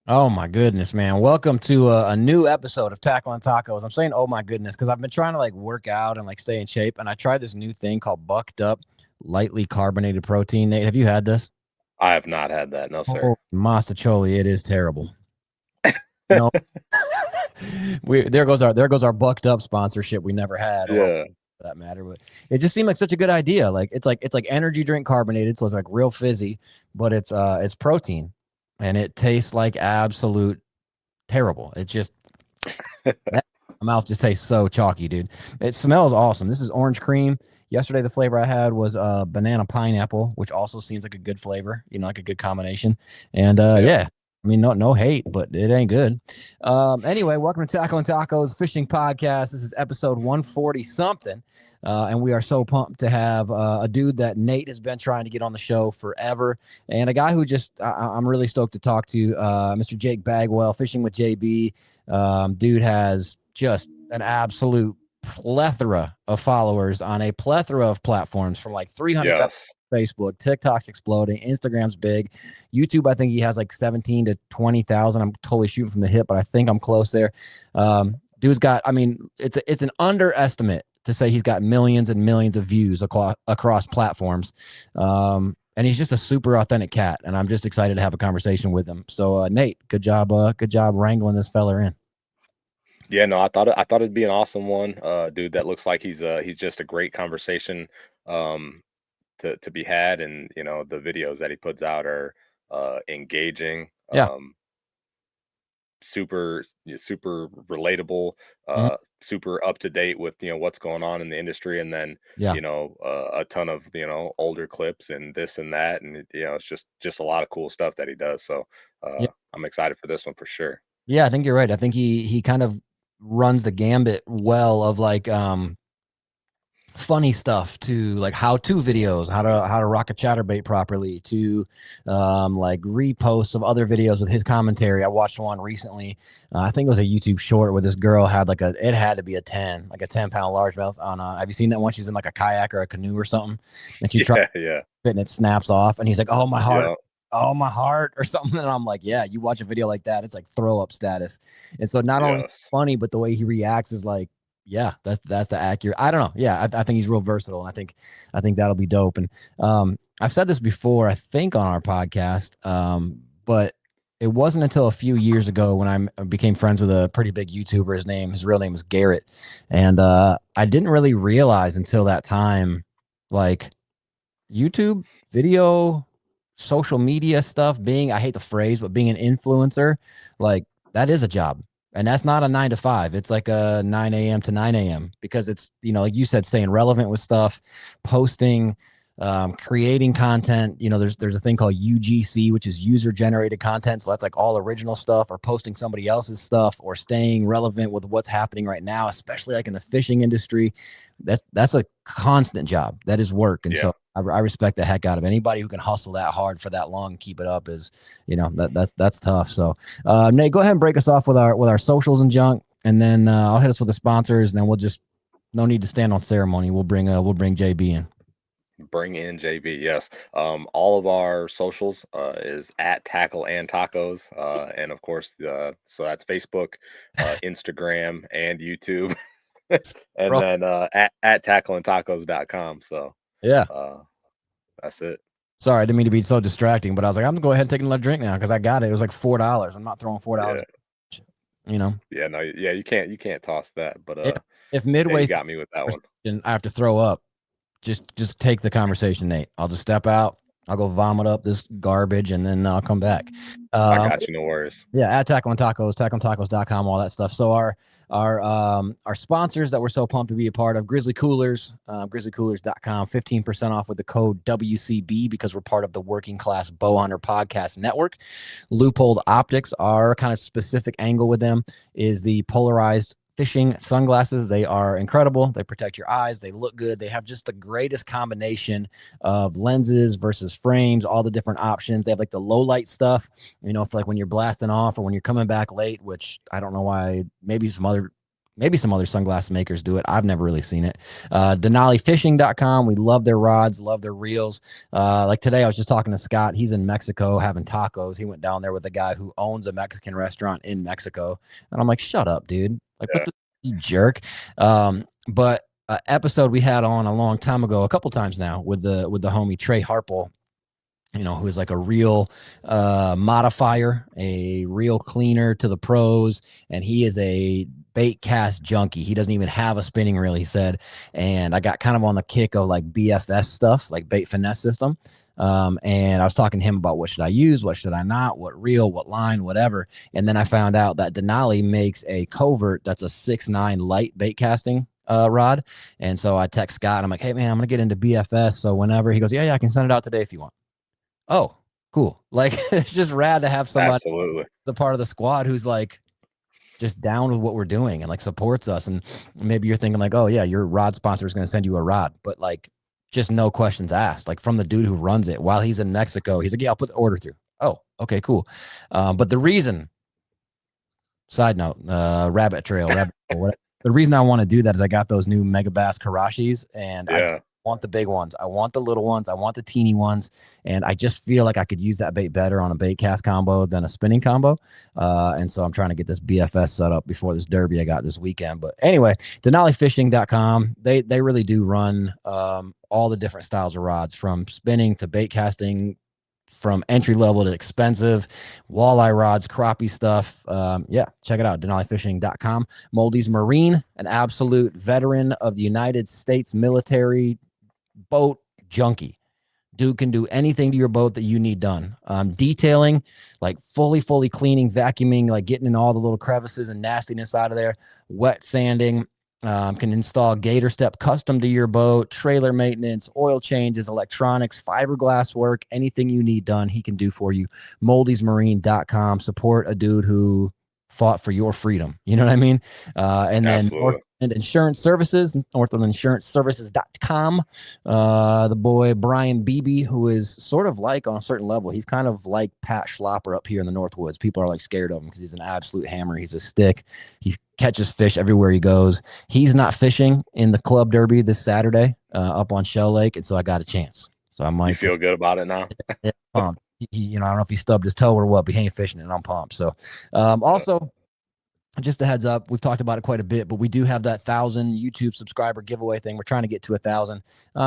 Oh my goodness, man. Welcome to a new episode of Tackling Tacos. I'm saying, oh my goodness, because I've been trying to like work out and like stay in shape. And I tried this new thing called Bucked Up Lightly Carbonated Protein. Nate, have you had this? I have not had that. No, sir. Oh, Mastacholi, it is terrible. No, there goes our Bucked Up sponsorship we never had, or Yeah. for that matter. But it just seemed like such a good idea. Like it's like energy drink carbonated, so it's like real fizzy, but it's protein, and it tastes like absolute terrible. It's just my mouth just tastes so chalky, dude. It smells awesome. This is orange cream. Yesterday, the flavor I had was banana pineapple, which also seems like a good flavor, like a good combination. And Yeah. yeah, I mean, no hate, but it ain't good. Anyway, welcome to Tackling Tacos Fishing Podcast. This is episode 140 something. And we are so pumped to have a dude that Nate has been trying to get on the show forever, and a guy who I'm really stoked to talk to, Mr. Jake Bagwell, Fishing with JB. Dude has just an absolute plethora of followers on a plethora of platforms, from like 300,000 Yes. Facebook, TikTok's exploding, Instagram's big, YouTube. I think he has like 17 to 20,000. I'm totally shooting from the hip, but I think I'm close there. Dude's got, I mean, it's an underestimate to say he's got millions and millions of views across platforms. And he's just a super authentic cat, and I'm just excited to have a conversation with him. So, Nate, good job wrangling this fella in. Yeah. No, I thought it'd be an awesome one. Dude, that looks like he's just a great conversation um to be had, and the videos that he puts out are engaging. Yeah. Super relatable, Mhm. super up to date with what's going on in the industry, and then Yeah. a ton of older clips and this and that, and it's just a lot of cool stuff that he does. So Yeah. I'm excited for this one for sure. Yeah, I think you're right. I think he kind of runs the gambit well of like funny stuff to like how-to videos, how to rock a chatterbait properly, to like reposts of other videos with his commentary. I watched one recently. I think it was a YouTube short where this girl had it had to be a 10, like a 10-pound largemouth on have you seen that one? She's in like a kayak or a canoe or something, and she tries Yeah, yeah, it and it snaps off, and he's like, "Oh my heart." yeah, Oh, my heart, or something. And I'm like, yeah, you watch a video like that, it's like throw up status. And so not only is it yes, funny, but the way he reacts is like, yeah, that's the accurate. I don't know. Yeah, I think he's real versatile, and I think that'll be dope. And I've said this before, I think on our podcast, but it wasn't until a few years ago when I became friends with a pretty big YouTuber. His real name is Garrett, and I didn't really realize until that time, like YouTube video, social media stuff, I hate the phrase, but being an influencer, like that is a job. And that's not a 9 to 5. It's like a 9 a.m. to 9 a.m. because it's, like you said, staying relevant with stuff, posting, creating content. There's a thing called UGC, which is user generated content. So that's like all original stuff, or posting somebody else's stuff, or staying relevant with what's happening right now, especially like in the fishing industry. That's a constant job. That is work. And yeah. so I respect the heck out of anybody who can hustle that hard for that long and keep it up. Is that's tough. So Nate, go ahead and break us off with our socials and junk, and then I'll hit us with the sponsors, and then we'll just, no need to stand on ceremony. We'll bring JB in. Bring in JB. Yes. All of our socials is at Tackle and Tacos, and of course, so that's Facebook, Instagram, and YouTube. And Bro, then at tackleandtacos.com. So yeah. uh, that's it. Sorry, I didn't mean to be so distracting, but I was like, I'm gonna go ahead and take another drink now because I got it. It was like $4. I'm not throwing $4. Yeah, You know, yeah, no, yeah, you can't toss that. But if if yeah, midway you through got me with that the one. conversation I have to throw up, just take the conversation, Nate. I'll just step out. I'll go vomit up this garbage, and then I'll come back. I Um, got you, no worries. yeah, at Tackling Tacos, tackletacos.com, all that stuff. So our sponsors that we're so pumped to be a part of, Grizzly Coolers, grizzlycoolers.com, 15% off with the code WCB because we're part of the Working Class Bow Hunter Podcast Network. Leupold Optics, our kind of specific angle with them is the polarized fishing sunglasses. They are incredible. They protect your eyes. They look good. They have just the greatest combination of lenses versus frames, all the different options. They have like the low light stuff, for like when you're blasting off or when you're coming back late, which I don't know why, maybe some other maybe some other sunglass makers do it. I've never really seen it. DenaliFishing.com. We love their rods, love their reels. Like today, I was just talking to Scott. He's in Mexico having tacos. He went down there with a guy who owns a Mexican restaurant in Mexico. And I'm like, shut up, dude. Like, what the you jerk? But episode we had on a long time ago, a couple times now, with the homie Trey Harple, who is like a real modifier, a real cleaner to the pros, and he is a bait cast junkie. He doesn't even have a spinning reel, he said. And I got kind of on the kick of like BFS stuff, like bait finesse system. And I was talking to him about what should I use, what should I not, what reel, what line, whatever. And then I found out that Denali makes a covert that's a 6'9" light bait casting rod. And so I text Scott, and I'm like, hey man, I'm gonna get into BFS. So whenever he goes, yeah, I can send it out today if you want. Oh, cool. Like, it's just rad to have somebody, absolutely, the part of the squad who's like just down with what we're doing and like supports us. And maybe you're thinking like, oh yeah, your rod sponsor is going to send you a rod, but like just no questions asked, like from the dude who runs it while he's in Mexico. He's like, yeah, I'll put the order through. Oh, okay, cool. But the reason, side note, rabbit trail, whatever. The reason I want to do that is I got those new Megabass Karashis, and I want the big ones. I want the little ones. I want the teeny ones. And I just feel like I could use that bait better on a bait cast combo than a spinning combo. And so I'm trying to get this BFS set up before this derby I got this weekend. But anyway, DenaliFishing.com, they really do run all the different styles of rods, from spinning to bait casting, from entry level to expensive, walleye rods, crappie stuff. Yeah, check it out, DenaliFishing.com. Moldy's Marine, an absolute veteran of the United States military boat junkie. Dude can do anything to your boat that you need done. Detailing, like fully cleaning, vacuuming, like getting in all the little crevices and nastiness out of there, wet sanding. Can install gator step custom to your boat, trailer maintenance, oil changes, electronics, fiberglass work, anything you need done, he can do for you. Moldy'sMarine.com. Support a dude who fought for your freedom. You know what I mean? And then Northland Insurance Services, NorthlandInsuranceServices.com. The boy Brian Beebe, who is sort of like on a certain level, he's kind of like Pat Schlopper up here in the Northwoods. People are like scared of him because he's an absolute hammer. He's a stick. He catches fish everywhere he goes. He's not fishing in the club derby this Saturday up on Shell Lake, and so I got a chance. So I'm like, you feel good about it now? Pumped. I don't know if he stubbed his toe or what, but he ain't fishing, and I'm pumped. So also, just a heads up, we've talked about it quite a bit, but we do have that 1,000 YouTube subscriber giveaway thing. We're trying to get to 1,000,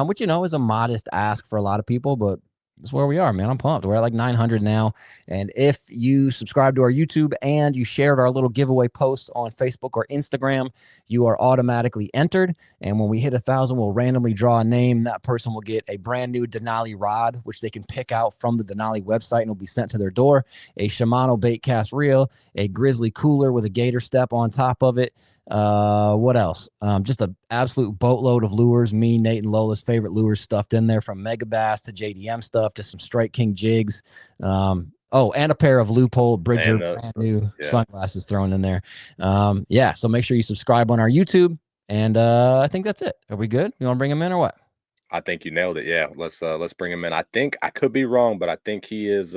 which, is a modest ask for a lot of people, but that's where we are, man. I'm pumped. We're at like 900 now. And if you subscribe to our YouTube and you shared our little giveaway post on Facebook or Instagram, you are automatically entered. And when we hit 1,000, we'll randomly draw a name. That person will get a brand new Denali rod, which they can pick out from the Denali website and will be sent to their door. A Shimano bait cast reel, a Grizzly Cooler with a gator step on top of it. What else? Just an absolute boatload of lures. Me, Nate, and Lola's favorite lures stuffed in there, from Megabass to JDM stuff to some Strike King jigs. And a pair of Leupold Bridger brand new sunglasses thrown in there. So make sure you subscribe on our YouTube, and I think that's it. Are we good? You want to bring him in or what? I think you nailed it. Yeah, let's bring him in. I think I could be wrong, but I think he is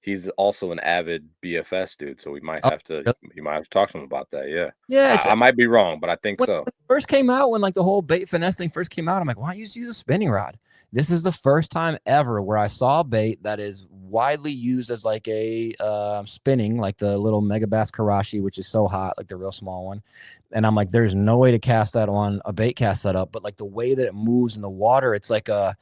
he's also an avid BFS dude, so we might have to you might have to talk to him about that. Yeah, I might be wrong, but I think so. When it first came out, when like the whole bait finesse thing first came out, I'm like, why don't you just use a spinning rod? This is the first time ever where I saw a bait that is widely used as like a spinning, like the little Megabass Karashi, which is so hot, like the real small one. And I'm like, there's no way to cast that on a bait cast setup, but like the way that it moves in the water, it's like a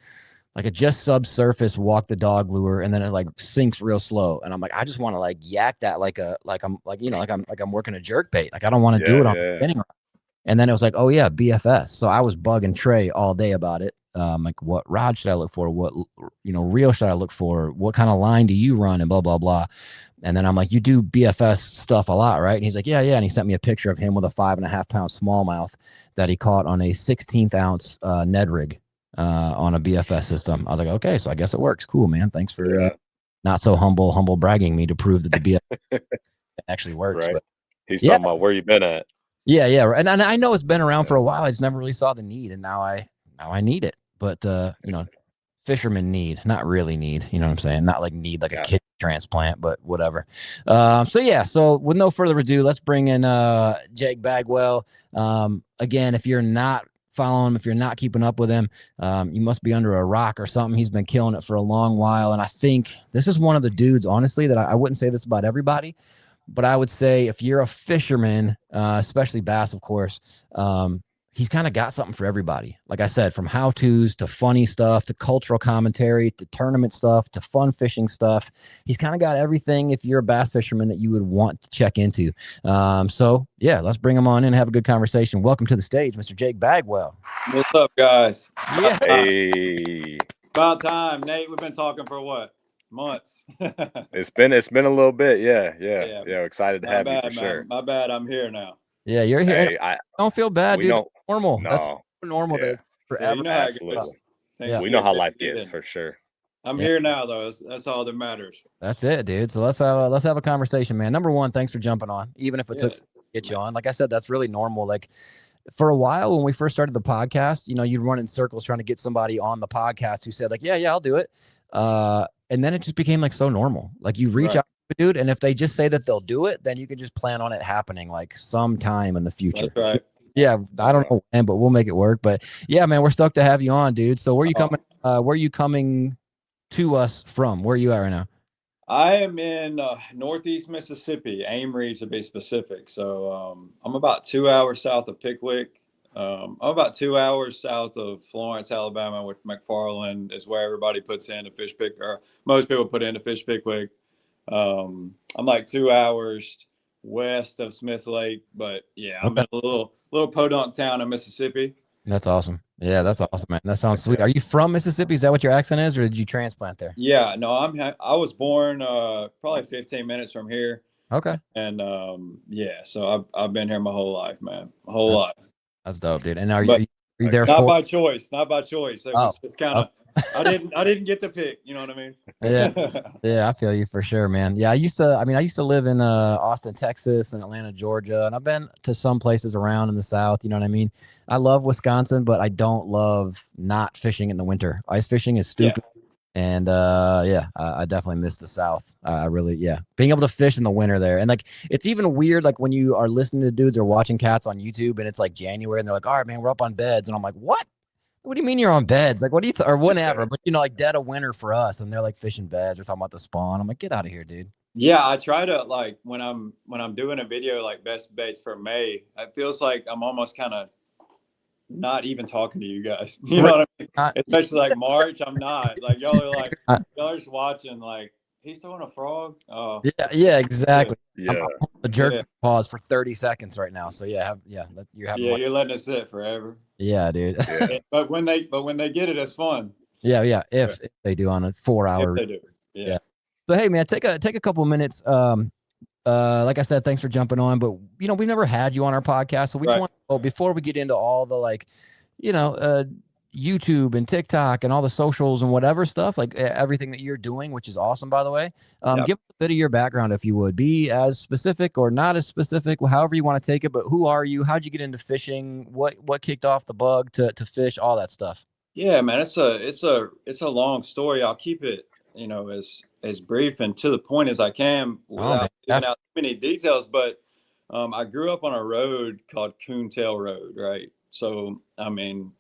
just subsurface walk the dog lure, and then it like sinks real slow. And I'm like, I just want to like yak that like I'm working a jerk bait. Like I don't want to do it on the spinning rod. And then it was like, oh yeah, BFS. So I was bugging Trey all day about it. Like, what rod should I look for? What reel should I look for? What kind of line do you run? And blah blah blah. And then I'm like, you do BFS stuff a lot, right? And he's like, yeah. And he sent me a picture of him with a 5.5 pound smallmouth that he caught on a 16th ounce Ned rig on a BFS system. I was like, okay, so I guess it works. Cool, man. Thanks for not so humble bragging me to prove that the BFS actually works. Right. But he's talking about where you been at. Yeah. And I know it's been around for a while. I just never really saw the need, and now I need it. But fishermen need, not really need, you know what I'm saying? Not like need like a kidney transplant, but whatever. So with no further ado, let's bring in Jake Bagwell. Again, if you're not following him, if you're not keeping up with him, you must be under a rock or something. He's been killing it for a long while. And I think this is one of the dudes, honestly, that I wouldn't say this about everybody, but I would say if you're a fisherman, especially bass, of course, he's kind of got something for everybody. Like I said, from how-tos to funny stuff, to cultural commentary, to tournament stuff, to fun fishing stuff. He's kind of got everything if you're a bass fisherman that you would want to check into. Let's bring him on in and have a good conversation. Welcome to the stage, Mr. Jake Bagwell. What's up, guys? Yeah. Hey. About time, Nate. We've been talking for what? Months. It's been a little bit. Yeah. Excited to have you for sure. My bad. I'm here now. Yeah, you're here. Hey, I don't feel bad, dude. That's normal. No, that's normal. Yeah. That it's forever. Yeah, you know how Absolutely. it goes. We know how life gets for sure. I'm here now, though. That's all that matters. That's it, dude. So let's have a conversation, man. Number one, thanks for jumping on, even if it took to get you on. Like I said, that's really normal. Like for a while when we first started the podcast, you'd run in circles trying to get somebody on the podcast who said like, yeah, I'll do it. And then it just became like so normal. Like you reach out to a dude, and if they just say that they'll do it, then you can just plan on it happening like sometime in the future. That's right. Yeah, I don't know when, but we'll make it work. But yeah, man, we're stoked to have you on, dude. So where are you coming to us from? Where are you at right now? I am in Northeast Mississippi, Amory to be specific. So I'm about 2 hours south of Pickwick. I'm about 2 hours south of Florence, Alabama, which McFarland is where everybody puts in a fish pick, or most people put in a fish Pickwick. I'm like 2 hours west of Smith Lake, but yeah, I'm in a little podunk town in Mississippi. That's awesome. Yeah, that's awesome, man. That sounds sweet. Are you from Mississippi? Is that what your accent is, or did you transplant there? Yeah, no, I was born probably 15 minutes from here. Okay. And so I've been here my whole life, man. My whole life. That's dope, dude. And are you there? Not by choice. Not by choice. It's kind of. I didn't get to pick. You know what I mean? Yeah, I feel you for sure, man. Yeah, I used to live in Austin, Texas, and Atlanta, Georgia, and I've been to some places around in the South. You know what I mean? I love Wisconsin, but I don't love not fishing in the winter. Ice fishing is stupid. Yeah. And I definitely miss the South. I really, being able to fish in the winter there. And like, it's even weird, like when you are listening to dudes or watching cats on YouTube and it's like January and they're like, all right, man, we're up on beds. And I'm like, what do you mean you're on beds? Like, what do you, or whatever, but like dead of winter for us. And they're like fishing beds. We're talking about the spawn. I'm like, get out of here, dude. Yeah. I try to like, when I'm doing a video, like best baits for May, it feels like I'm almost kind of not even talking to you guys. You know what I mean? Especially like March, I'm not. Like y'all are just watching like he's throwing a frog. Oh. Yeah, exactly. Yeah. I'm a jerk pause for 30 seconds right now. So you're you're letting it sit forever. Yeah, dude. Yeah. but when they get it, it's fun. Yeah. If they do on a 4 hour. If they do. Yeah. So hey man, take a couple minutes. Like I said, thanks for jumping on, but we've never had you on our podcast. So we just want to know, before we get into all the YouTube and TikTok and all the socials and whatever stuff, like everything that you're doing, which is awesome, by the way. Give a bit of your background, if you would. Be as specific or not as specific, however you want to take it, but who are you? How'd you get into fishing? What kicked off the bug to fish, all that stuff? Yeah, man, it's a long story. I'll keep it, as brief and to the point as I can without giving out too many details. But I grew up on a road called Coontail Road, right? So, I mean,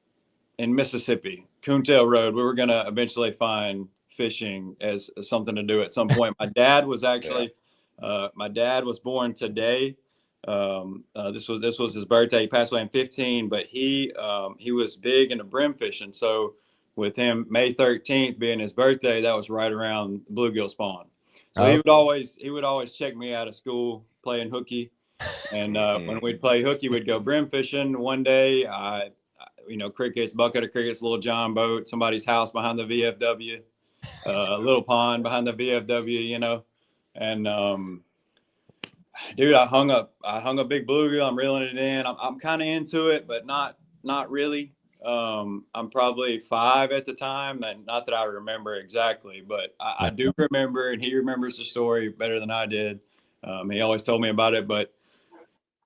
in Mississippi, Coontail Road, we were going to eventually find fishing as something to do at some point. My dad was actually, my dad was born today. This was his birthday. He passed away in 15, but he was big into brim fishing. So with him, May 13th being his birthday, that was right around bluegill spawn. So he would always check me out of school playing hooky. And when we'd play hooky, we'd go brim fishing. One day, crickets, bucket of crickets, little John boat, somebody's house behind the VFW, a little pond behind the VFW, and dude, I hung a big bluegill. I'm reeling it in. I'm kind of into it, but not really. I'm probably 5 at the time, and not that I remember exactly, but I do remember, and he remembers the story better than I did. He always told me about it, but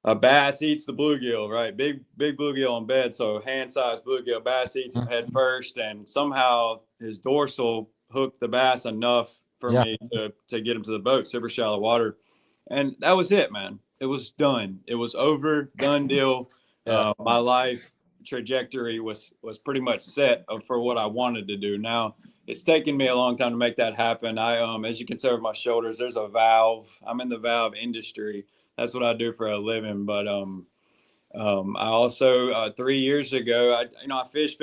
a bass eats the bluegill, right? Big bluegill on bed. So hand-sized bluegill, bass eats him head first. And somehow his dorsal hooked the bass enough for me to get him to the boat, super shallow water. And that was it, man. It was done. It was over, done deal. My life trajectory was pretty much set for what I wanted to do. Now it's taken me a long time to make that happen. As you can see over my shoulders, there's a valve. I'm in the valve industry. That's what I do for a living. But I also 3 years ago, I fish,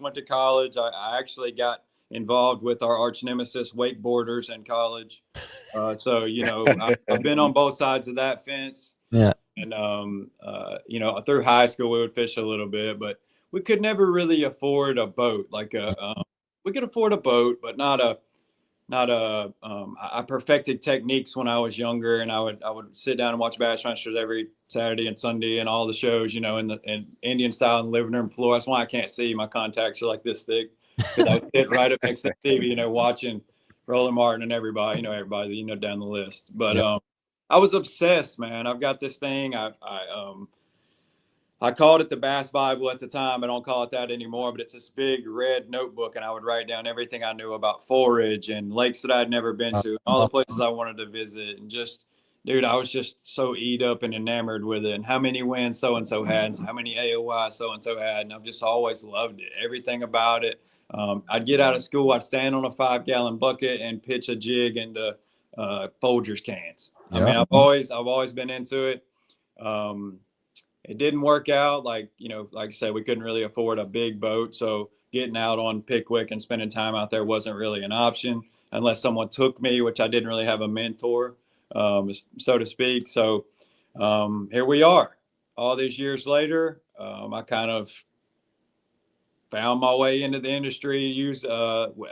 went to college. I actually got involved with our arch nemesis wakeboarders in college. So, I've been on both sides of that fence. Yeah. And, through high school, we would fish a little bit, but we could never really afford a boat. We could afford a boat, but I perfected techniques when I was younger, and I would sit down and watch Bassmasters every Saturday and Sunday and all the shows, in Indian style in the living room floor. That's why I can't see. My contacts are like this thick, because I sit right up next to the TV, watching Roland Martin and everybody, down the list. But I was obsessed, man. I've got this thing. I called it the Bass Bible at the time. I don't call it that anymore, but it's this big red notebook, and I would write down everything I knew about forage and lakes that I'd never been to, all the places I wanted to visit, and just, dude, I was just so eat up and enamored with it, and how many wins so-and-so had, and how many AOY so-and-so had, and I've just always loved it, everything about it. I'd get out of school, I'd stand on a 5-gallon bucket and pitch a jig into Folgers cans. I mean, I've always been into it. It didn't work out. Like I said, we couldn't really afford a big boat. So getting out on Pickwick and spending time out there wasn't really an option unless someone took me, which I didn't really have a mentor, so to speak. So here we are all these years later. I kind of found my way into the industry,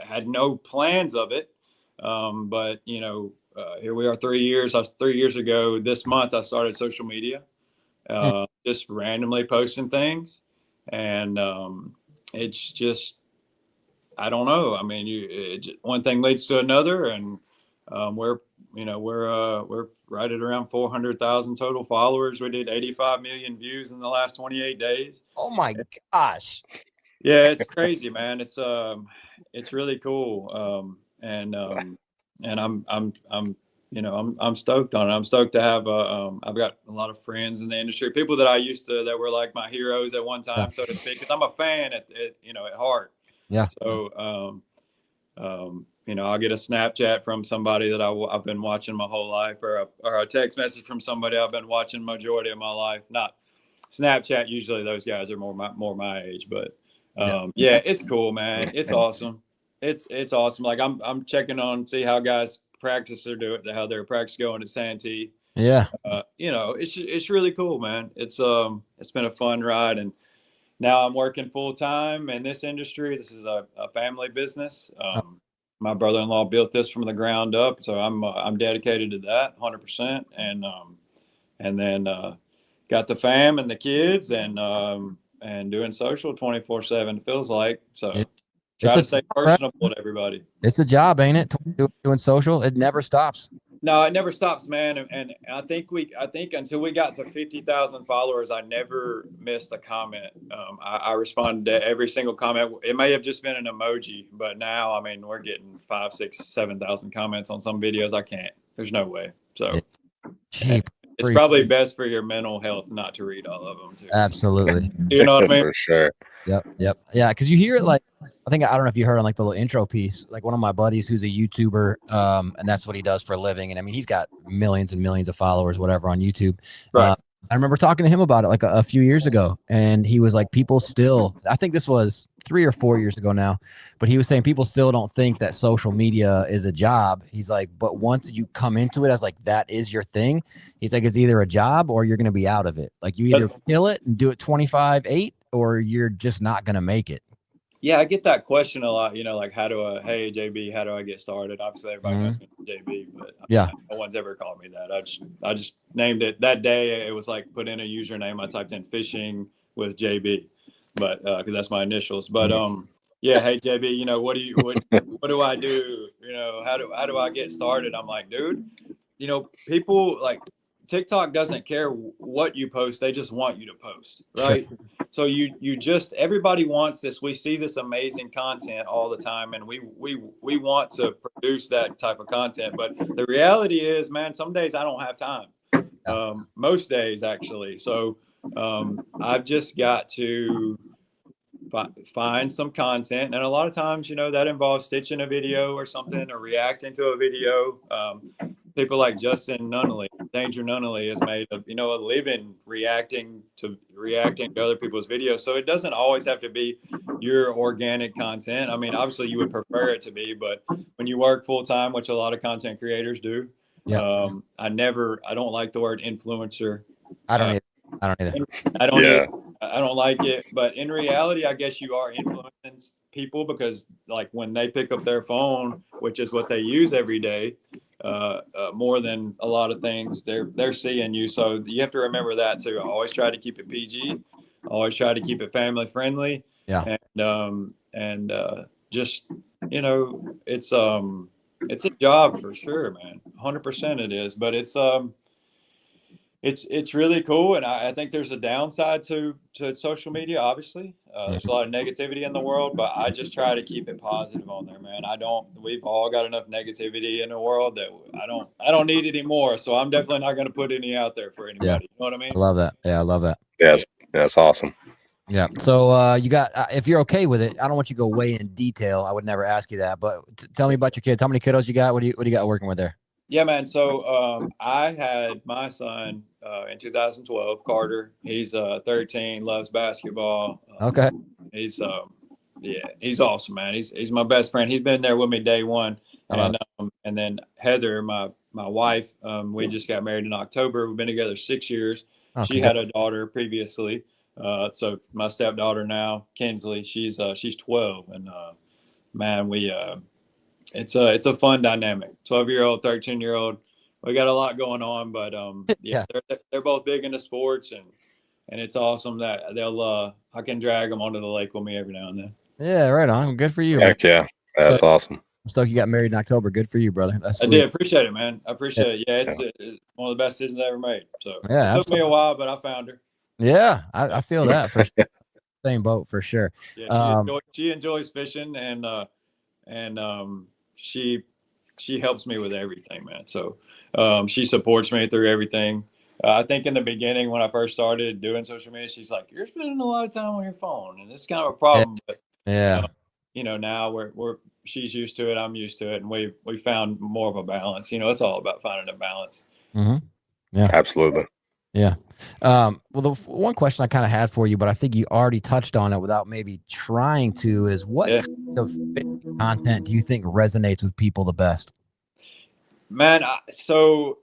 had no plans of it. But here we are 3 years. 3 years ago this month, I started social media. Just randomly posting things, and it's just, I don't know. I mean, one thing leads to another, and we're right at around 400,000 total followers. We did 85 million views in the last 28 days. Oh my gosh! Yeah, it's crazy, man. It's really cool, and I'm stoked on it. I'm stoked to have I've got a lot of friends in the industry, people that that were like my heroes at one time, so to speak, because I'm a fan at heart. Yeah. So I'll get a Snapchat from somebody that I've been watching my whole life, or a text message from somebody I've been watching majority of my life. Not Snapchat. Usually those guys are more my age, but it's cool, man. It's awesome. It's awesome. Like I'm checking on, see how guys practice how their practice going at Santee. It's really cool, man. It's been a fun ride, and now I'm working full time in this industry. This is a family business. My brother-in-law built this from the ground up, so I'm dedicated to that 100%. And then got the fam and the kids, and doing social 24/7. Feels like so. Try to stay personable to everybody. It's a job, ain't it? Doing social, it never stops. No, it never stops, man. And I think until we got to 50,000 followers, I never missed a comment. I responded to every single comment. It may have just been an emoji, but now, I mean, we're getting 5, 6, 7,000 comments on some videos. I can't. There's no way. So it's probably best for your mental health not to read all of them too. Absolutely. You know what I mean? For sure. Yep. Yeah, because you hear it like, I don't know if you heard on like the little intro piece, like one of my buddies who's a YouTuber, and that's what he does for a living. And I mean, he's got millions and millions of followers, whatever, on YouTube. Right. I remember talking to him about it like a few years ago, and he was like, people still, I think this was 3 or 4 years ago now, but he was saying people still don't think that social media is a job. He's like, but once you come into it as like, that is your thing, he's like, it's either a job or you're going to be out of it. Like you either kill it and do it 25/8, or you're just not going to make it. Yeah, I get that question a lot, like hey JB, how do I get started? Obviously everybody knows me JB, but no one's ever called me that. I just named it that day. It was like, put in a username. I typed in fishing with JB, but because that's my initials. But hey JB, what do I do? How do I get started? I'm like, dude, people like TikTok doesn't care what you post. They just want you to post, right? So you just, everybody wants this. We see this amazing content all the time, and we want to produce that type of content. But the reality is, man, some days I don't have time. Most days actually. So I've just got to find some content, and a lot of times, you know, that involves stitching a video or something, or reacting to a video. People like Justin Nunnally, Danger Nunnally, has made a, you know, a living reacting to other people's videos. So it doesn't always have to be your organic content. I mean, obviously you would prefer it to be, but when you work full time, which a lot of content creators do, I don't like the word influencer. I don't either. I don't like it, but in reality, I guess you are influencing people, because like when they pick up their phone, which is what they use every day, more than a lot of things, they're seeing you. So you have to remember that too. I always try to keep it PG. I always try to keep it family friendly. Yeah. And just, you know, it's a job for sure, man. 100% it is, but it's really cool. And I think there's a downside to social media. Obviously, there's a lot of negativity in the world, but I just try to keep it positive on there, man. We've all got enough negativity in the world that I don't need any more. So I'm definitely not going to put any out there for anybody. Yeah. You know what I mean? I love that. Yeah. I love that. Yes. That's awesome. Yeah. So you got, if you're okay with it, I don't want you to go way in detail. I would never ask you that, but tell me about your kids. How many kiddos you got? What do you got working with there? Yeah, man. So I had my son in 2012, Carter. He's 13, loves basketball. Okay. He's he's awesome, man. He's my best friend. He's been there with me day one. And then Heather, my wife, we just got married in October. We've been together 6 years. Okay. She had a daughter previously. So my stepdaughter now, Kinsley, she's 12, and man, it's a fun dynamic. 12-year-old, 13-year-old. We got a lot going on, but they're both big into sports, and it's awesome that I can drag them onto the lake with me every now and then. Yeah, right on. Good for you. Heck yeah, that's awesome. I'm stoked you got married in October. Good for you, brother. That's sweet. I did appreciate it, man. I appreciate it. Yeah, it's one of the best decisions I ever made. So yeah, it took me a while, but I found her. Yeah, I feel that for sure. Same boat for sure. Yeah, she enjoys fishing, and she helps me with everything, man. So she supports me through everything. I think in the beginning when I first started doing social media, she's like, "You're spending a lot of time on your phone, and it's kind of a problem." But you know, now she's used to it, I'm used to it, and we found more of a balance. You know, it's all about finding a balance. Mm-hmm. Yeah, absolutely. Yeah. Well, the one question I kind of had for you, but I think you already touched on it without maybe trying to, is what kind of content do you think resonates with people the best? Man, so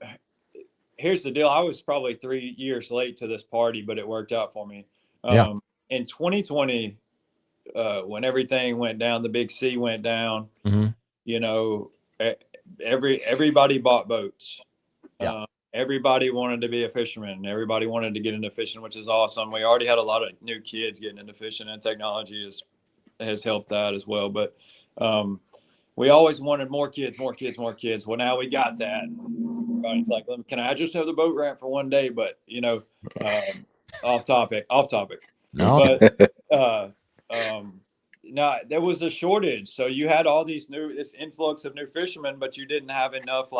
here's the deal. I was probably 3 years late to this party, but it worked out for me. In 2020, when everything went down, the big C went down, you know, everybody bought boats. Everybody wanted to be a fisherman. Everybody wanted to get into fishing, which is awesome. We already had a lot of new kids getting into fishing, and technology has helped that as well. But we always wanted more kids. Well, now we got that. It's like, can I just have the boat ramp for one day? But, you know, off topic. No. But no, there was a shortage. So you had all this influx of new fishermen, but you didn't have enough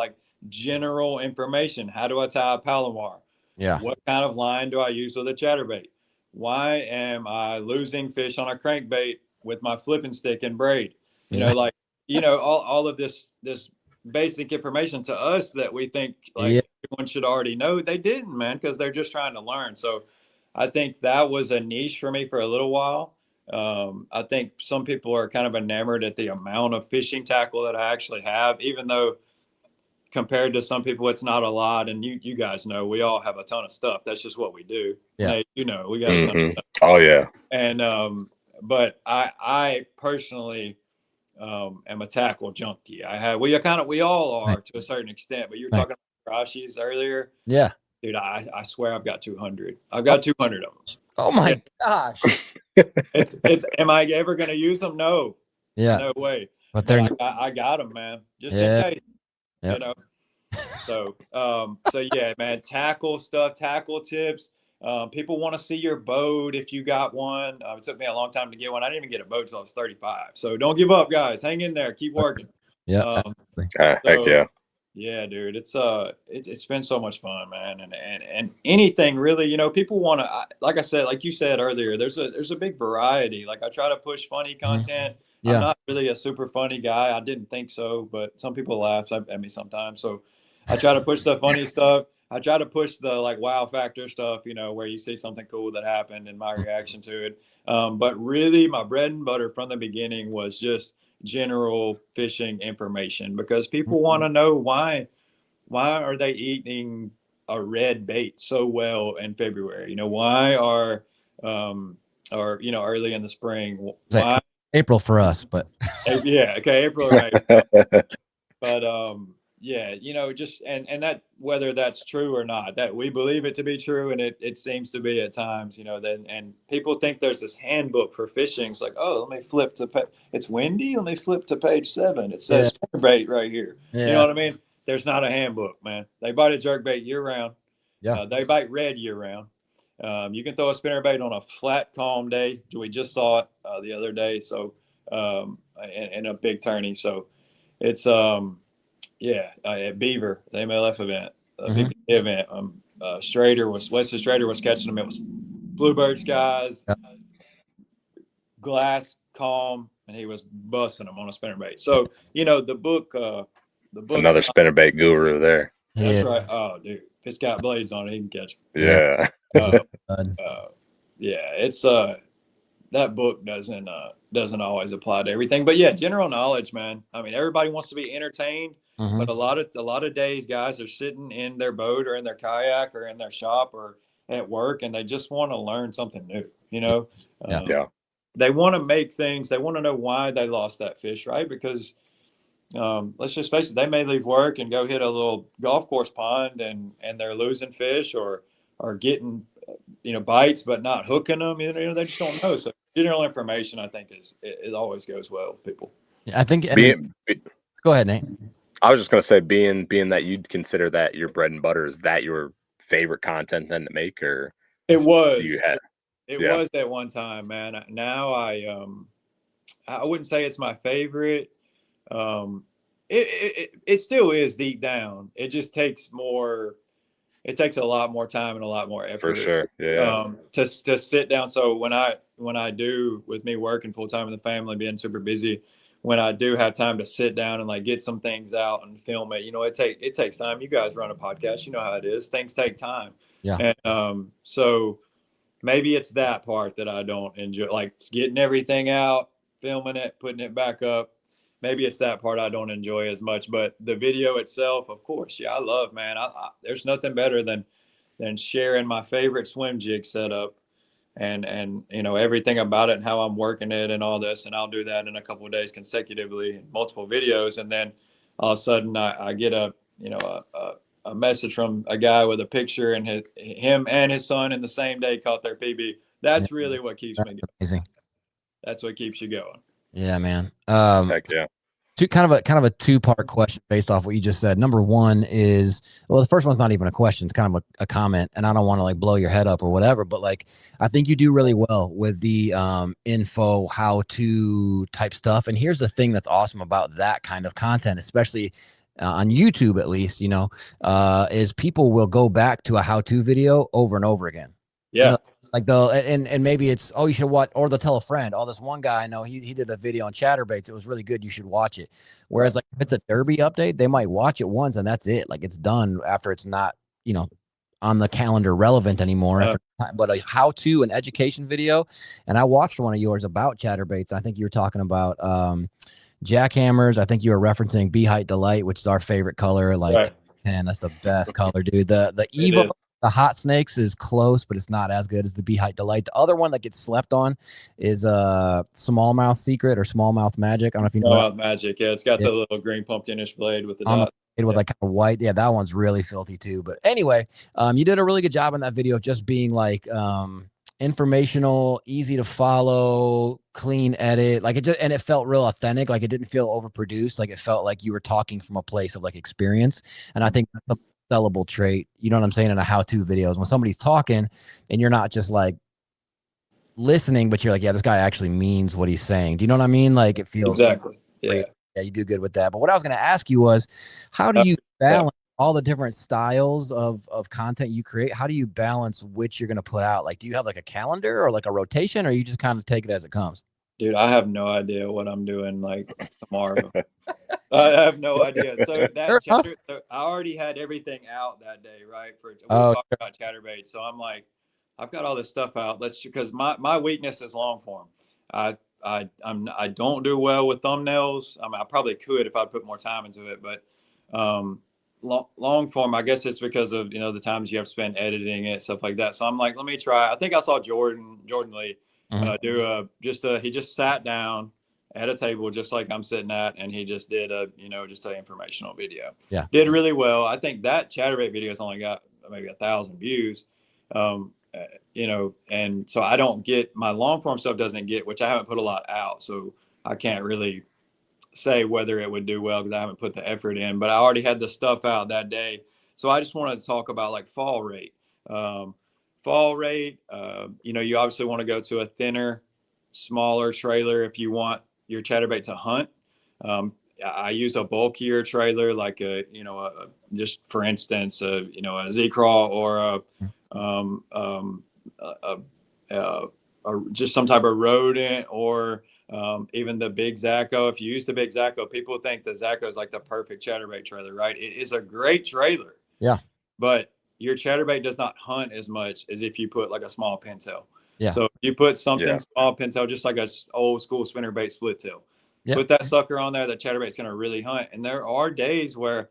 general information. How do I tie a Palomar? Yeah. What kind of line do I use with a chatterbait? Why am I losing fish on a crankbait with my flipping stick and braid? You know, all of this basic information to us that we think everyone should already know. They didn't, man, because they're just trying to learn. So I think that was a niche for me for a little while. I think some people are kind of enamored at the amount of fishing tackle that I actually have, even though compared to some people, it's not a lot. And you guys know, we all have a ton of stuff. That's just what we do. Yeah. Nate, you know, we got a ton of stuff. Oh yeah. And, but I personally, am a tackle junkie. We all are to a certain extent, but you were talking about Rashi's earlier. Yeah. Dude, I swear I've got 200. I've got 200 of them. Oh my gosh. Am I ever going to use them? No. Yeah. No way. But I got them, man. Just in case. Yep. You know. So yeah, man, tackle stuff, tackle tips. People want to see your boat if you got one. It took me a long time to get one. I didn't even get a boat until I was 35. So don't give up, guys. Hang in there. Keep working. Yeah. Heck yeah. Yeah, dude, it's been so much fun, man, and anything really, you know, people want to, like I said, like you said earlier, there's a big variety. Like I try to push funny content. Yeah. I'm not really a super funny guy. I didn't think so, but some people laugh at me sometimes. So I try to push the funny stuff. I try to push the like wow factor stuff, you know, where you see something cool that happened and my reaction to it. But really, my bread and butter from the beginning was just general fishing information, because people want to know why are they eating a red bait so well in February? You know, why are or you know, early in the spring, why April for us, but yeah, okay, April, right. But yeah, you know, just and that, whether that's true or not, that we believe it to be true, and it seems to be at times, you know. Then and people think there's this handbook for fishing. It's like, oh, let me flip to it's windy, let me flip to page 7. It says spinnerbait right here. You know what I mean? There's not a handbook, man. They bite a jerkbait year round. They bite red year round. You can throw a spinnerbait on a flat, calm day. We just saw it the other day. So in a big tourney. So it's at Beaver, the MLF event, the PPA event. Wesley Strader was catching them. It was bluebird skies, glass, calm, and he was busting them on a spinnerbait. So you know the book. Another spinnerbait guru there. That's right. Oh, dude, if it's got blades on it, he can catch them. Yeah. Yeah, it's that book doesn't always apply to everything, but yeah, general knowledge, man. I mean, everybody wants to be entertained, but a lot of days, guys are sitting in their boat or in their kayak or in their shop or at work, and they just want to learn something new. You know, they want to make things. They want to know why they lost that fish, right? Because let's just face it, they may leave work and go hit a little golf course pond, and they're losing fish or getting bites but not hooking them. You know, they just don't know. So general information, I think, it always goes well with people. I think. Go ahead, Nate. I was just gonna say, being that you'd consider that your bread and butter, is that your favorite content then to make, or it was? It Yeah. was at one time, man. Now I wouldn't say it's my favorite. It still is deep down. It just takes more. It takes a lot more time and a lot more effort. For sure. Yeah. To sit down. So when I do, with me working full time in the family, being super busy, when I do have time to sit down and like get some things out and film it, it takes time. You guys run a podcast, you know how it is. Things take time. Yeah. And so maybe it's that part that I don't enjoy, like getting everything out, filming it, putting it back up. Maybe it's that part I don't enjoy as much, but the video itself, of course, I love, man. There's nothing better than sharing my favorite swim jig setup and everything about it and how I'm working it and all this. And I'll do that in a couple of days consecutively, multiple videos, and then all of a sudden I get a message from a guy with a picture, and him and his son in the same day caught their PB. That's really what keeps me going. Amazing. That's what keeps you going. Yeah, man. Heck yeah. Kind of a two-part question based off what you just said. Number one is, well, the first one's not even a question; it's kind of a comment, and I don't want to like blow your head up or whatever, but like I think you do really well with the info, how-to type stuff. And here's the thing that's awesome about that kind of content, especially on YouTube, at least, is people will go back to a how-to video over and over again. Yeah. Like and maybe it's, oh, you should watch, or they'll tell a friend, oh, this one guy I know, he did a video on chatterbaits, it was really good, you should watch it. Whereas like if it's a derby update, they might watch it once and that's it. Like it's done after it's not on the calendar relevant anymore. But a how-to and education video, and I watched one of yours about chatterbaits. I think you were talking about jackhammers. I think you were referencing Beehite Delight, which is our favorite color. Like, man, that's the best color, dude. The Evo. The Hot Snakes is close, but it's not as good as the Beehite Delight. The other one that gets slept on is Smallmouth Secret or Smallmouth Magic. I don't know if you know. Smallmouth Magic, yeah. It's got the little green pumpkinish blade with the dot. With like kind of white. Yeah, that one's really filthy too. But anyway, you did a really good job in that video of just being like informational, easy to follow, clean edit. Like and it felt real authentic. Like it didn't feel overproduced. Like it felt like you were talking from a place of like experience. And I think sellable trait. You know what I'm saying? In a how-to videos, when somebody's talking and you're not just like listening, but you're like, yeah, this guy actually means what he's saying. Do you know what I mean? Like it feels Exactly. great. Yeah, you do good with that. But what I was going to ask you was, how do you balance all the different styles of content you create? How do you balance which you're going to put out? Like, do you have like a calendar or like a rotation, or you just kind of take it as it comes? Dude, I have no idea what I'm doing like tomorrow. I have no idea. So that chatter, so I already had everything out that day, right? We were talking about chatterbait. So I'm like, I've got all this stuff out. Because my weakness is long form. I don't do well with thumbnails. I mean, I probably could if I'd put more time into it, but long form, I guess it's because of, you know, the times you have to spend editing it, stuff like that. So I'm like, let me try. I think I saw Jordan Lee he just sat down at a table just like I'm sitting at, and he just did just an informational video. Yeah, did really well. I think that chatterbait video has only got maybe 1,000 views. And so I don't get, my long form stuff doesn't get, which I haven't put a lot out, so I can't really say whether it would do well because I haven't put the effort in. But I already had the stuff out that day, so I just wanted to talk about like fall rate. You obviously want to go to a thinner, smaller trailer if you want your chatterbait to hunt. I use a bulkier trailer, like just for instance, a Z-Craw or just some type of rodent, or even the big Zacho. If you use the big Zacho, people think the Zacho is like the perfect chatterbait trailer, right? It is a great trailer. Yeah. But your chatterbait does not hunt as much as if you put like a small pintail. Yeah. So if you put something small pintail, just like a old school spinnerbait split tail, put that sucker on there, the chatterbait's going to really hunt. And there are days where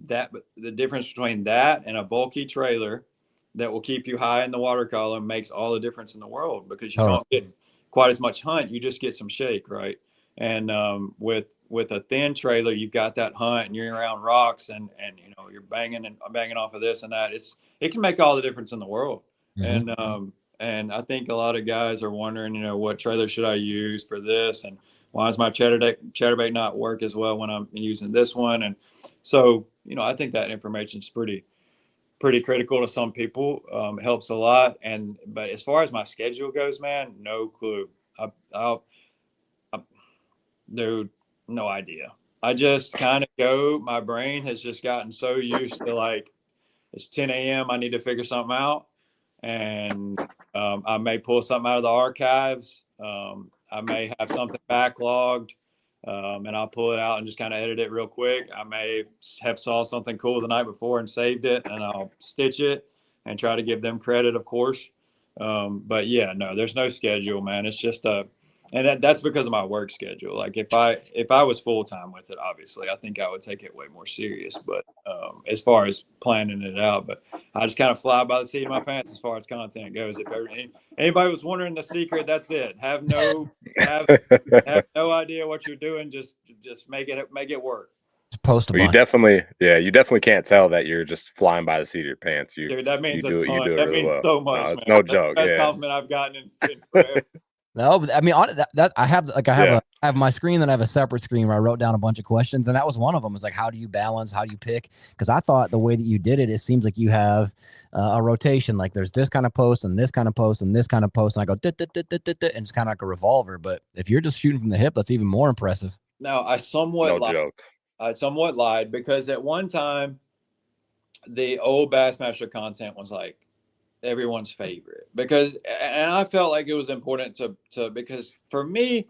the difference between that and a bulky trailer that will keep you high in the water column makes all the difference in the world, because you don't get quite as much hunt. You just get some shake, right? And with a thin trailer, you've got that hunt, and you're around rocks, and you're banging off of this and that. It can make all the difference in the world. Mm-hmm. And I think a lot of guys are wondering, what trailer should I use for this, and why does my chatterbait not work as well when I'm using this one? And so, I think that information is pretty critical to some people. It helps a lot. But as far as my schedule goes, man, no clue. Dude, no idea. I just kind of go. My brain has just gotten so used to, like, it's 10 a.m. I need to figure something out, and I may pull something out of the archives. I may have something backlogged, and I'll pull it out and just kind of edit it real quick. I may have saw something cool the night before and saved it, and I'll stitch it and try to give them credit, of course. But yeah, no, there's no schedule, man. It's just and that's because of my work schedule. Like if I was full time with it, obviously, I think I would take it way more serious. But as far as planning it out, but I just kind of fly by the seat of my pants as far as content goes. If anybody was wondering the secret, that's it. Have no idea what you're doing. Just make it work. Post a bunch. You definitely can't tell that you're just flying by the seat of your pants. Dude, that means you a ton. do it That really means well. so much, man. No joke. That's the best compliment I've gotten in forever. No, but I mean, I have my screen, then I have a separate screen where I wrote down a bunch of questions, and that was one of them. Is like, how do you balance? How do you pick? Because I thought the way that you did it, it seems like you have a rotation. Like there's this kind of post and this kind of post and this kind of post, and I go and it's kind of like a revolver. But if you're just shooting from the hip, that's even more impressive. Now I somewhat joke. I somewhat lied, because at one time the old Bassmaster content was like everyone's favorite, and I felt like it was important to because for me,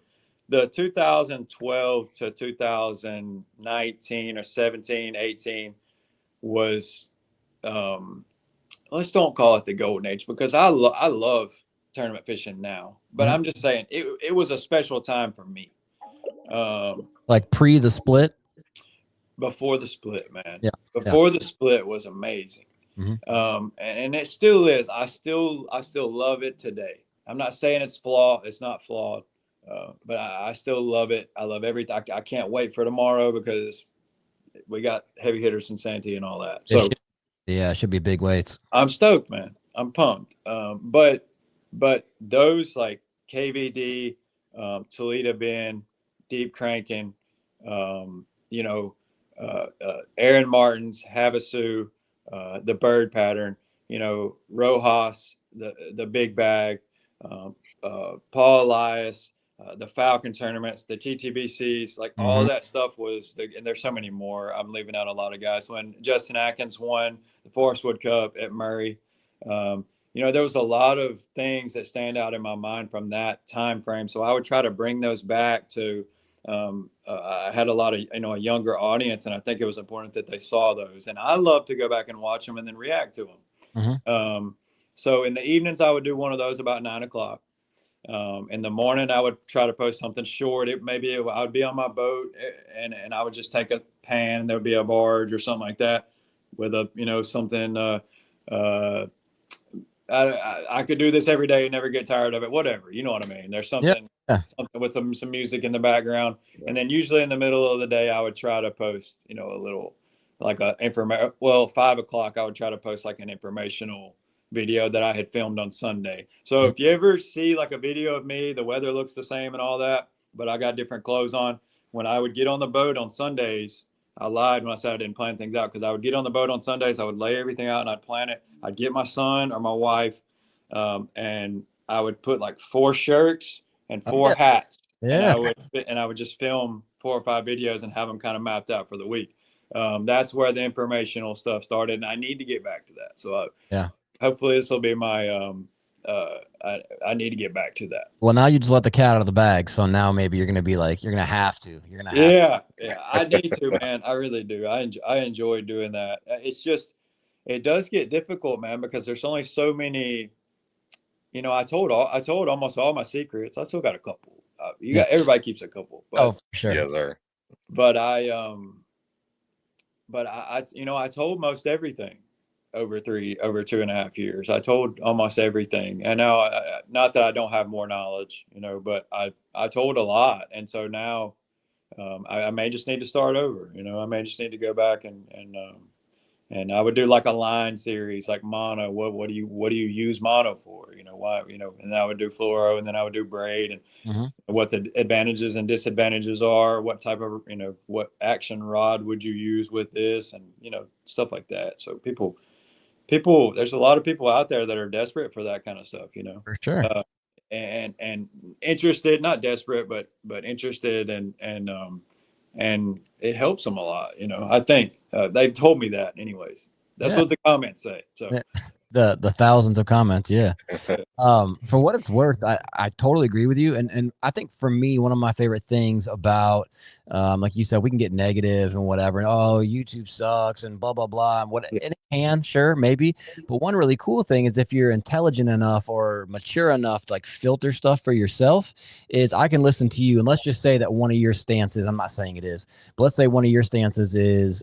the 2012 to 2019 or 17, 18 was let's don't call it the golden age, because I love tournament fishing now, but I'm just saying it was a special time for me. Like pre the split? Before the split, man. Yeah. Before the split was amazing. And it still is. I still love it today. I'm not saying it's flawed. It's not flawed. But I still love it. I love everything. I can't wait for tomorrow, because we got heavy hitters in Santee and all that. So it should be big weights. I'm stoked, man. I'm pumped. But those like KVD, Toledo Bend, Deep Cranking, Aaron Martin's, Havasu, the bird pattern, you know, Rojas, the big bag, Paul Elias, the Falcon tournaments, the TTBCs, like all that stuff was and there's so many more. I'm leaving out a lot of guys. When Justin Atkins won the Forest Wood Cup at Murray, you know, there was a lot of things that stand out in my mind from that time frame. So I would try to bring those back to, I had a lot of, you know, a younger audience, and I think it was important that they saw those. And I love to go back and watch them and then react to them. So in the evenings, I would do one of those about 9 o'clock. In the morning, I would try to post something short. I would be on my boat, and I would just take a pan, and there would be a barge or something like that with a, you know, something, I could do this every day and never get tired of it. Whatever, you know what I mean. There's something, something with some music in the background, and then usually in the middle of the day, I would try to post, you know, a little like a information. Well, 5 o'clock, I would try to post like an informational video that I had filmed on Sunday. So if you ever see like a video of me, the weather looks the same and all that, but I got different clothes on. When I would get on the boat on Sundays, I lied when I said I didn't plan things out, because I would get on the boat on Sundays, I would lay everything out and I'd plan it. I'd get my son or my wife, and I would put like 4 shirts and 4 hats, and I would just film 4 or 5 videos and have them kind of mapped out for the week. That's where the informational stuff started, and I need to get back to that. So hopefully this will be my I need to get back to that. Well, now you just let the cat out of the bag, so now maybe you're gonna be like, you're gonna have to. I need to, man. I really do. I enjoy doing that. It's just, it does get difficult, man, because there's only so many. You know, I told almost all my secrets. I still got a couple. Everybody keeps a couple. But, for sure. Yes, sir. But I you know, I told most everything over 2.5 years. I told almost everything, and now, not that I don't have more knowledge, you know, but I told a lot, and so now I may just need to start over. You know, I may just need to go back and I would do like a line series, like mono. What do you use mono for? You know, why? You know, and I would do fluoro, and then I would do braid, and what the advantages and disadvantages are. What type of, you know, what action rod would you use with this, and, you know, stuff like that. So people, there's a lot of people out there that are desperate for that kind of stuff, you know, for sure. And interested, not desperate, but interested, and it helps them a lot. You know, I think they've told me that anyways. That's what the comments say. So the thousands of comments. Yeah. For what it's worth, I totally agree with you. And I think for me, one of my favorite things about, like you said, we can get negative and whatever, and YouTube sucks and blah, blah, blah. And and it can, sure, maybe. But one really cool thing is, if you're intelligent enough or mature enough to like filter stuff for yourself, is I can listen to you. And let's just say that one of your stances, I'm not saying it is, but let's say one of your stances is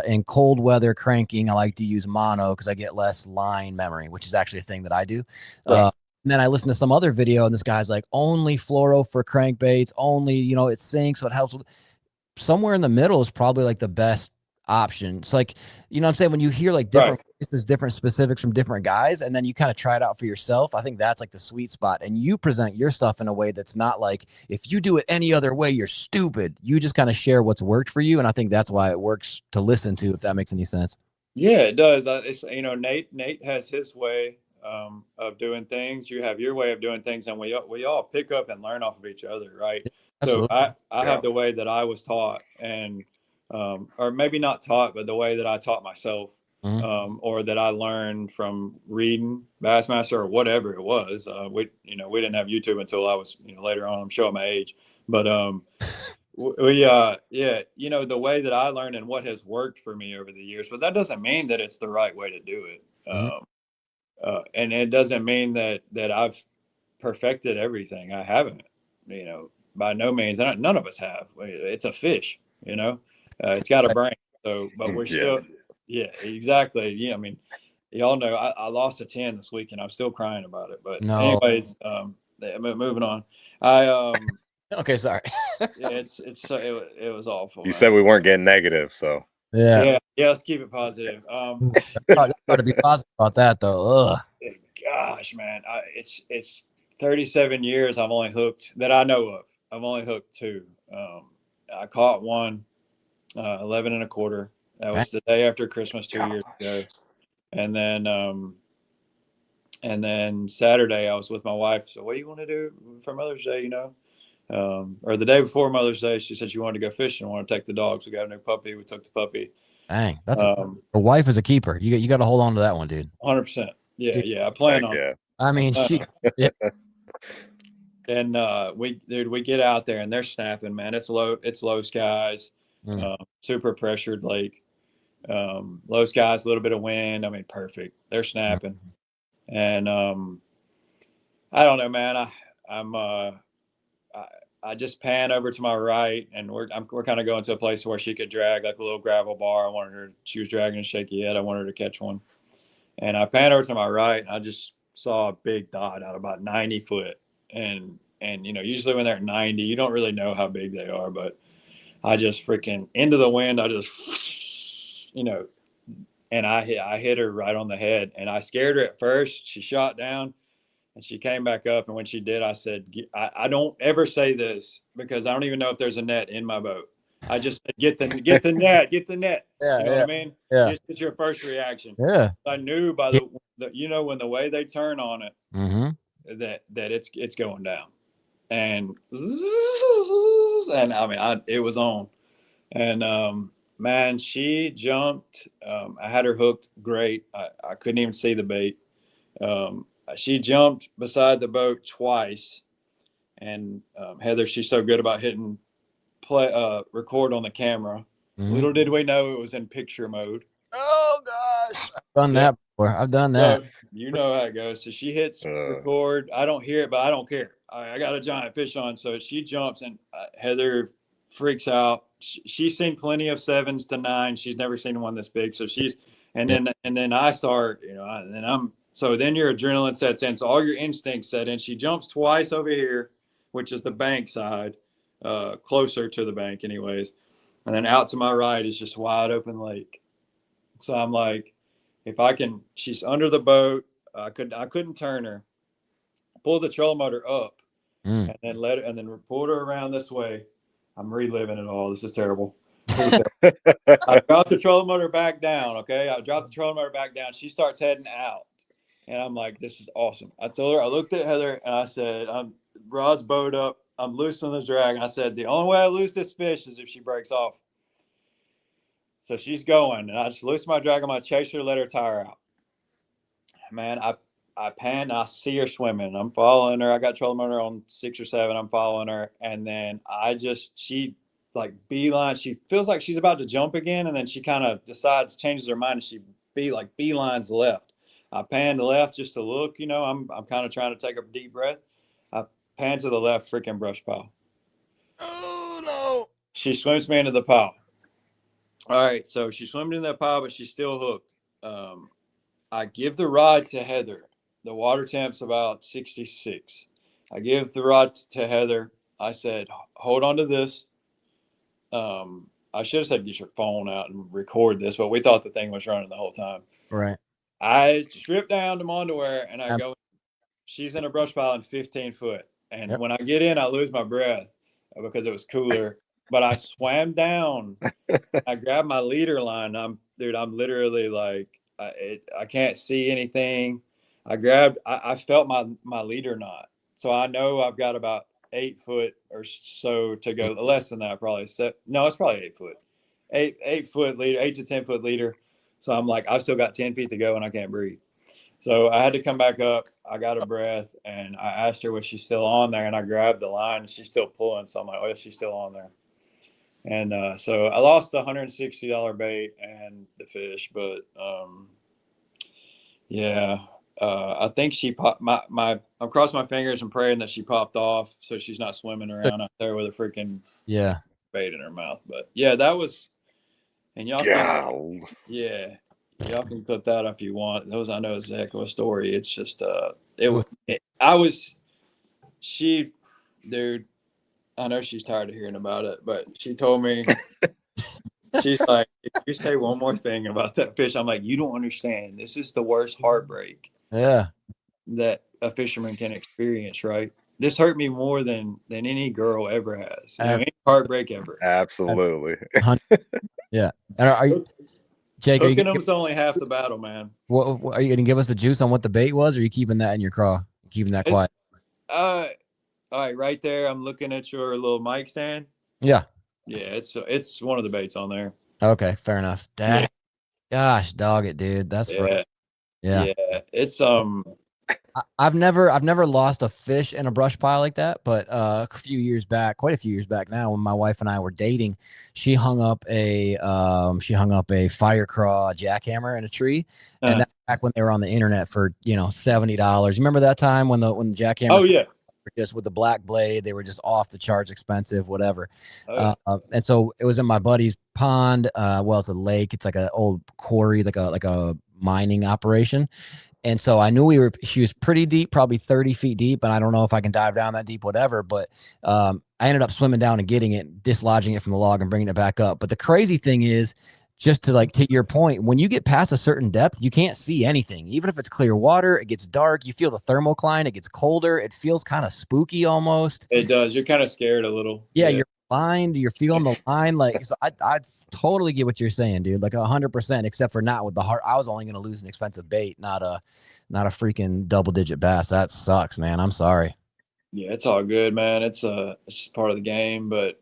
in cold weather cranking, I like to use mono because I get less line memory, which is actually a thing that I do. Right. And then I listen to some other video, and this guy's like, only fluoro for crankbaits, only, you know, it sinks, so it helps. Somewhere in the middle is probably like the best option. It's like, you know what I'm saying? When you hear like different different specifics from different guys, and then you kind of try it out for yourself, I think that's like the sweet spot. And you present your stuff in a way that's not like, if you do it any other way, you're stupid. You just kind of share what's worked for you. And I think that's why it works to listen to, if that makes any sense. Yeah, it does. It's, you know, Nate has his way of doing things. You have your way of doing things, and we all pick up and learn off of each other, right? Absolutely. So I have the way that I was taught, and or maybe not taught, but the way that I taught myself, or that I learned from reading Bassmaster or whatever it was. We didn't have YouTube until I was, you know, later on. I'm showing my age, but you know, the way that I learned and what has worked for me over the years. But that doesn't mean that it's the right way to do it. And it doesn't mean that I've perfected everything. I haven't, you know, by no means. None of us have. It's a fish, you know, it's got a brain. So, but we're still, exactly. Yeah. I mean, y'all know I lost a 10 this week, and I'm still crying about it. But anyways, moving on. Okay, sorry. It was awful. You said we weren't getting negative, so yeah. Let's keep it positive. Try to be positive about that, though. Ugh. Gosh, man, it's 37 years I've only hooked that I know of. I've only hooked 2. I caught one, 11 1/4. That was the day after Christmas 2 years ago. And then Saturday I was with my wife. So what do you want to do for Mother's Day? You know, or the day before Mother's Day, she said she wanted to go fishing. I want to take the dogs. We got a new puppy. We took the puppy. Dang, that's a wife is a keeper. You got to hold on to that one, dude. 100%. Yeah, Dude. yeah. I plan on. Yeah. I mean, yeah. And we get out there and they're snapping, man. It's low skies, super pressured lake, low skies, a little bit of wind. I mean, perfect. They're snapping, and I don't know, man. I just pan over to my right, and we're kind of going to a place where she could drag like a little gravel bar. I wanted her. She was dragging a shaky head. I wanted her to catch one, and I pan over to my right, and I just saw a big dot out about 90 foot, and you know, usually when they're at 90, you don't really know how big they are, but I just freaking into the wind. I just, you know, and I hit her right on the head, and I scared her at first. She shot down. And she came back up, and when she did, I said, I don't ever say this because I don't even know if there's a net in my boat. I just said, get the net, get the net. Yeah, you know what I mean? Yeah. It's your first reaction. Yeah. I knew by the you know, when the way they turn on it, that it's going down. And I mean, it was on. And man, she jumped. I had her hooked great. I couldn't even see the bait. She jumped beside the boat twice, and Heather, she's so good about hitting record on the camera. Little did we know it was in picture mode. Oh gosh, I've done that before. I've done that. So, you know how it goes. So she hits record. I don't hear it, but I don't care. I got a giant fish on, so she jumps, and Heather freaks out. She's seen plenty of 7s to 9s. She's never seen one this big. So then I start, you know, and then so then your adrenaline sets in. So all your instincts set in. She jumps twice over here, which is the bank side, closer to the bank anyways. And then out to my right is just wide open lake. So I'm like, if I can, she's under the boat. I couldn't turn her. Pull the trolling motor up and then pull her around this way. I'm reliving it all. This is terrible. I dropped the trolling motor back down. Okay. I dropped the trolling motor back down. She starts heading out. And I'm like, this is awesome. I told her, I looked at Heather and I said, rod's bowed up. I'm loosening the drag. And I said, the only way I lose this fish is if she breaks off. So she's going. And I just loosen my drag. I'm going to chase her, let her tire out. Man, I pan. I see her swimming. I'm following her. I got trolling motor on 6 or 7. I'm following her. And then she like beeline. She feels like she's about to jump again. And then she kind of decides, changes her mind. And she beelines left. I pan to the left just to look, you know, I'm kind of trying to take a deep breath. I pan to the left, freaking brush pile. Oh, no. She swims me into the pile. All right, so she swims into the pile, but she's still hooked. I give the rod to Heather. The water temp's about 66. I give the rod to Heather. I said, hold on to this. I should have said, get your phone out and record this, but we thought the thing was running the whole time. Right. I strip down to my underwear and I go, she's in a brush pile in 15 foot. And when I get in, I lose my breath because it was cooler. But I swam down. I grabbed my leader line. I'm literally like, I can't see anything. I felt my leader knot. So I know I've got about 8 foot or so to go. Less than that, probably. No, it's probably 8 foot. 8 foot leader, 8 to 10 foot leader. So I'm like, I've still got 10 feet to go and I can't breathe. So I had to come back up. I got a breath and I asked her, was she still on there? And I grabbed the line and she's still pulling. So I'm like, oh, yeah, she's still on there. And so I lost the $160 bait and the fish. But I think she popped I'm crossing my fingers and praying that she popped off so she's not swimming around out there with a freaking bait in her mouth. But yeah, that was. And y'all can clip that if you want. I know it's a heck of a story. It's just dude, I know she's tired of hearing about it, but she told me, she's like, if you say one more thing about that fish, I'm like, you don't understand. This is the worst heartbreak that a fisherman can experience, right? This hurt me more than any girl ever has. Any heartbreak ever. Absolutely. Yeah. And Jake, hooking them's only half the battle, man. What are you going to give us the juice on what the bait was, or are you keeping that in your craw? Keeping that quiet? All right, right there. I'm looking at your little mic stand. Yeah. Yeah, it's one of the baits on there. Okay, fair enough. Dang. Yeah. Gosh, dog it, dude. That's Yeah. Yeah. It's I've never lost a fish in a brush pile like that, but quite a few years back now, when my wife and I were dating, she hung up a fire craw jackhammer in a tree, and that's back when they were on the internet for $70. You remember that time when the jackhammer? Oh yeah. Just with the black blade, they were just off the charts expensive, whatever. And so it was in my buddy's pond. Well, it's a lake. It's like an old quarry, like a mining operation. And so I knew she was pretty deep, probably 30 feet deep. And I don't know if I can dive down that deep, whatever. But I ended up swimming down and getting it, dislodging it from the log and bringing it back up. But the crazy thing is, just to your point, when you get past a certain depth, you can't see anything. Even if it's clear water, it gets dark. You feel the thermocline. It gets colder. It feels kind of spooky almost. It does. You're kind of scared a little. Yeah, you're blind. You're feeling the line. Like, so I totally get what you're saying, dude. Like 100%, except for not with the heart. I was only going to lose an expensive bait, not a freaking double-digit bass. That sucks, man. I'm sorry. Yeah, it's all good, man. It's just part of the game, but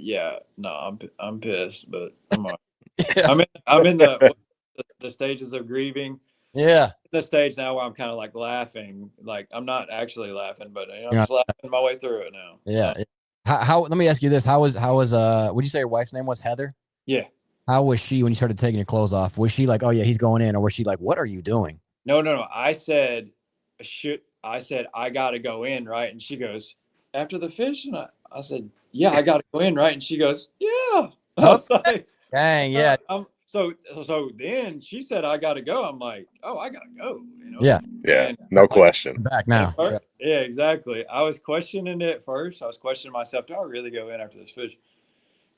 yeah, no, I'm pissed, but I'm all right. I'm in the stages of grieving. Yeah. The stage now where I'm kind of like laughing, like I'm not actually laughing, but I'm just laughing my way through it now. Yeah. How let me ask you this. How was would you say your wife's name was Heather? Yeah. How was she when you started taking your clothes off? Was she like, oh yeah, he's going in, or was she like, what are you doing? No. I said, I gotta go in, right? And she goes, after the fish? And I said, yeah, I gotta go in, right? And she goes, yeah. I was like, dang, yeah. So then she said, I gotta go. I'm like, oh, I gotta go. Yeah. And no question. Back now. Yeah, exactly. I was questioning it first. I was questioning myself, do I really go in after this fish?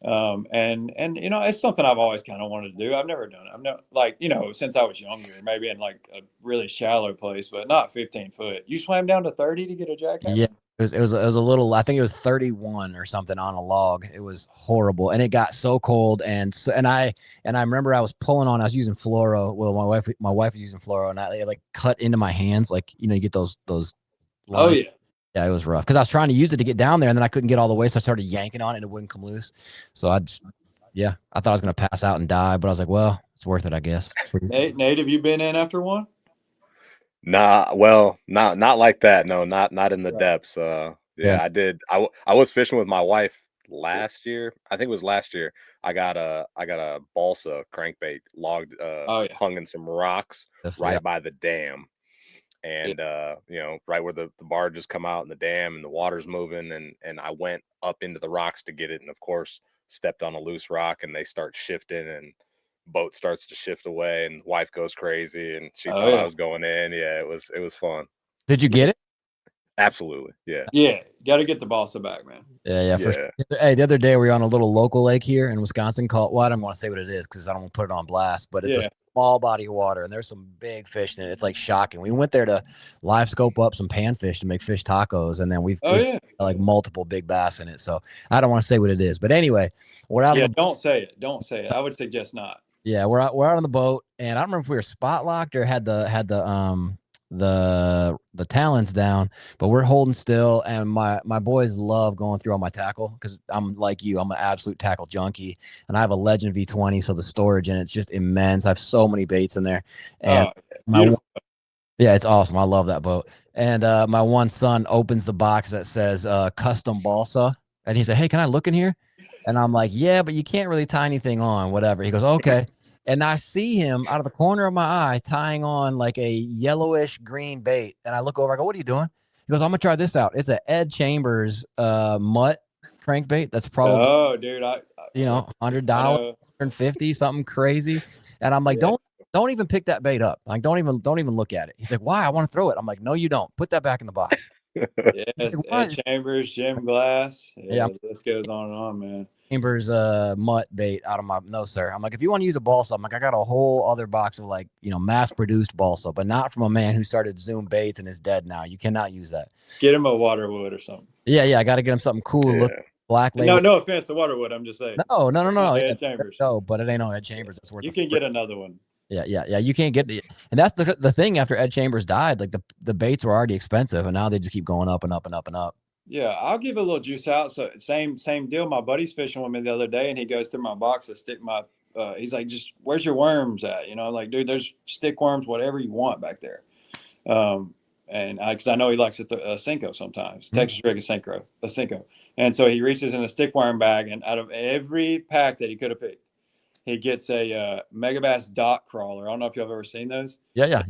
And it's something I've always kind of wanted to do. I've never done it. I've never, like, since I was younger, maybe in like a really shallow place, but not 15 foot. You swam down to 30 to get a jackhammer? Yeah. It was a little, I think it was 31 or something on a log. It was horrible. And it got so cold. And I remember I was pulling on, I was using fluoro. Well, my wife was using fluoro, and it like cut into my hands. Like, you get those lines. Oh yeah. Yeah, it was rough because I was trying to use it to get down there, and then I couldn't get all the way, so I started yanking on it, and it wouldn't come loose. So I thought I was gonna pass out and die, but I was like, well, it's worth it, I guess. Nate, have you been in after one? Nah, well, not like that. No, not in the depths. Yeah, I did. I was fishing with my wife last year. I think it was last year. I got a balsa crankbait logged, hung in some rocks by the dam. And right where the barges come out in the dam and the water's moving, and I went up into the rocks to get it, and of course stepped on a loose rock, and they start shifting, and boat starts to shift away, and wife goes crazy, and she thought I was going in. Yeah, it was fun. Did you get it? Absolutely. Yeah. Got to get the balsa back, man. Yeah. Sure. Hey, the other day we were on a little local lake here in Wisconsin called, well, I don't want to say what it is because I don't want to put it on blast, but it's a small body of water, and there's some big fish in it. It's like shocking. We went there to live scope up some panfish to make fish tacos, and then we've like multiple big bass in it. So I don't want to say what it is, but anyway, we're out. Don't say it. Don't say it. I would suggest not. Yeah, we're out on the boat, and I don't remember if we were spot locked or had the talons down, but we're holding still, and my boys love going through all my tackle because I'm like you, I'm an absolute tackle junkie, and I have a Legend V20, so the storage in it's just immense. I have so many baits in there, and it's awesome. I love that boat. And my one son opens the box that says custom balsa, and he said, hey, can I look in here? And I'm like, yeah, but you can't really tie anything on, whatever. He goes, okay. And I see him out of the corner of my eye tying on like a yellowish green bait. And I look over, I go, what are you doing? He goes, I'm going to try this out. It's an Ed Chambers mutt crankbait. That's probably, dude, $100, $150, something crazy. And I'm like, don't even pick that bait up. Like, don't even look at it. He's like, why? I want to throw it. I'm like, no, you don't. Put that back in the box. Ed Chambers, Jim Glass. Yeah, this goes on and on, man. Chambers mutt bait out of my no sir. I'm like, if you want to use a balsa, I'm like, I got a whole other box of like mass produced balsa, but not from a man who started Zoom baits and is dead now. You cannot use that. Get him a Waterwood or something. Yeah, I got to get him something cool. Black label. No offense to Waterwood. I'm just saying. No. Ed Chambers. No, but it ain't no Ed Chambers. That's worth. You can get another one. Yeah. You can't get and that's the thing. After Ed Chambers died, like the baits were already expensive, and now they just keep going up and up and up and up. Yeah, I'll give a little juice out. So same deal. My buddy's fishing with me the other day, and he goes through my box to stick my. He's like, just where's your worms at? You know, like, dude, there's stick worms, whatever you want back there. And because I know he likes a Senko sometimes, Texas rig a Senko, and so he reaches in the stick worm bag, and out of every pack that he could have picked, he gets a Megabass dot crawler. I don't know if y'all have ever seen those. Yeah.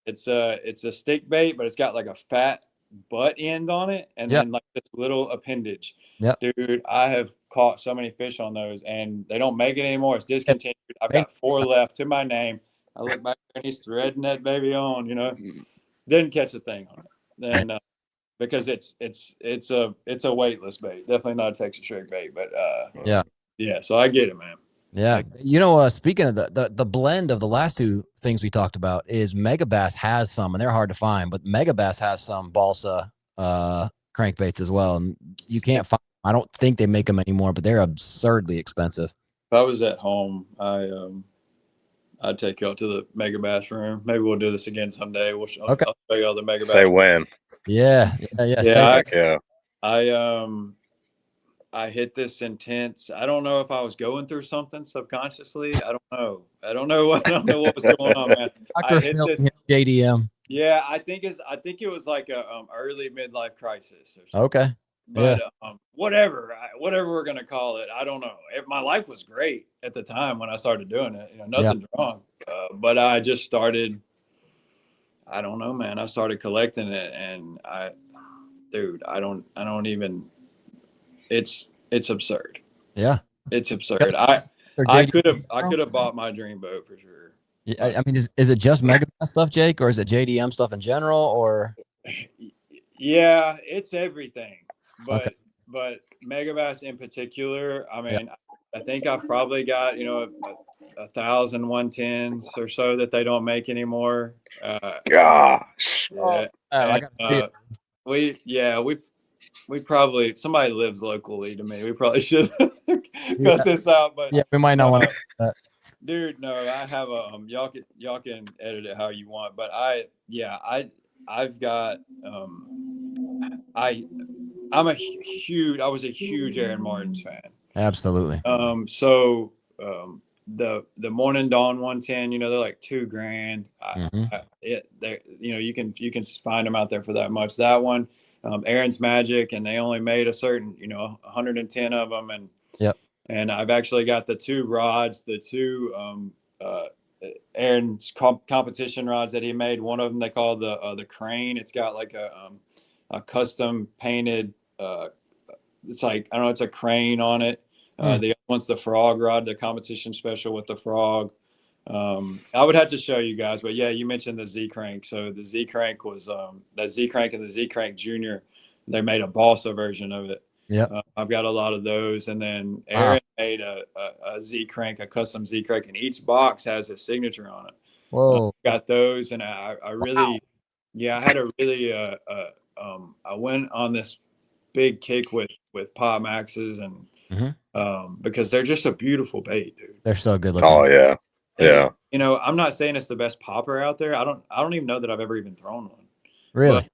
It's a stick bait, but it's got like a fat butt end on it, and then like this little appendage. Yeah, dude, I have caught so many fish on those, and they don't make it anymore. It's discontinued. I've got 4 left to my name. I look back there and he's threading that baby on. You know, didn't catch a thing on it, and because it's a weightless bait. Definitely not a Texas rig bait, but yeah. So I get it, man. Yeah, you know, speaking of the blend of the last 2 things we talked about is Megabass has some, and they're hard to find, but Megabass has some balsa crankbaits as well, and you can't find. I don't think they make them anymore, but they're absurdly expensive. If I was at home, I'd take you out to the Megabass room. Maybe we'll do this again someday. I'll show you all the Megabass. Say when. Yeah. I hit this intense. I don't know if I was going through something subconsciously. I don't know what was going on, man. I hit this JDM. Yeah, I think it was like a early midlife crisis or something. Okay. But whatever we're gonna call it, I don't know. My life was great at the time when I started doing it. You know, nothing's wrong. But I just started. I don't know, man. I started collecting it, and I don't even. It's absurd. Yeah, it's absurd. I could have bought my dream boat for sure. Yeah, I mean, is it just Megabass stuff, Jake, or is it JDM stuff in general, or? Yeah, it's everything. But Megabass in particular, I mean, I think I've probably got 1,000 110s or so that they don't make anymore. Gosh. We probably, somebody lives locally to me. We probably should cut this out, but we might not want to. Dude, no, I have y'all can edit it how you want, but I've got I was a huge Aaron Martin's fan. Absolutely. So the Morning Dawn 110, they're like $2,000. You can find them out there for that much. That one, Aaron's Magic, and they only made a certain 110 of them, and I've actually got the 2 rods, the 2 Aaron's competition rods that he made. One of them they call the Crane. It's got like a custom painted. It's like, I don't know, it's a crane on it. The other one's the Frog rod, the competition special with the frog. I would have to show you guys, but yeah, you mentioned the Z Crank. So the Z Crank was that Z Crank and the Z Crank Junior. They made a balsa version of it. Yeah, I've got a lot of those, and then Aaron made a Z Crank, a custom Z Crank, and each box has a signature on it. Whoa, got those, and I really, I had a really, I went on this big kick with Pop Maxes, and because they're just a beautiful bait, dude. They're so good looking. Oh yeah. Yeah. I'm not saying it's the best popper out there. I don't even know that I've ever even thrown one. Really?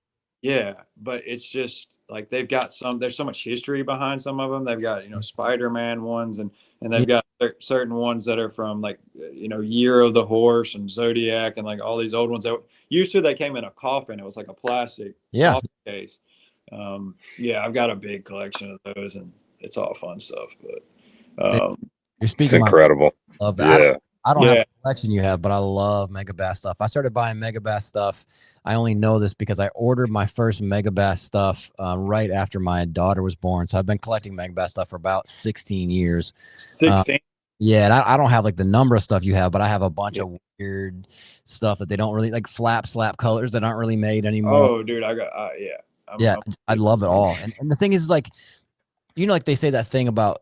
But it's just like they've got there's so much history behind some of them. They've got, Spider-Man ones, and they've got certain ones that are from like, Year of the Horse and Zodiac, and like all these old ones that used to, they came in a coffin. It was like a plastic coffin case. I've got a big collection of those, and it's all fun stuff, but you're speaking. It's incredible. Love that. I don't have a collection you have, but I love Megabass stuff. I started buying Megabass stuff. I only know this because I ordered my first Megabass stuff right after my daughter was born. So I've been collecting Megabass stuff for about 16 years. 16? Yeah, and I don't have like the number of stuff you have, but I have a bunch of weird stuff that they don't really like, slap colors that aren't really made anymore. Oh, dude, I got I love it all. And the thing is, like, like they say that thing about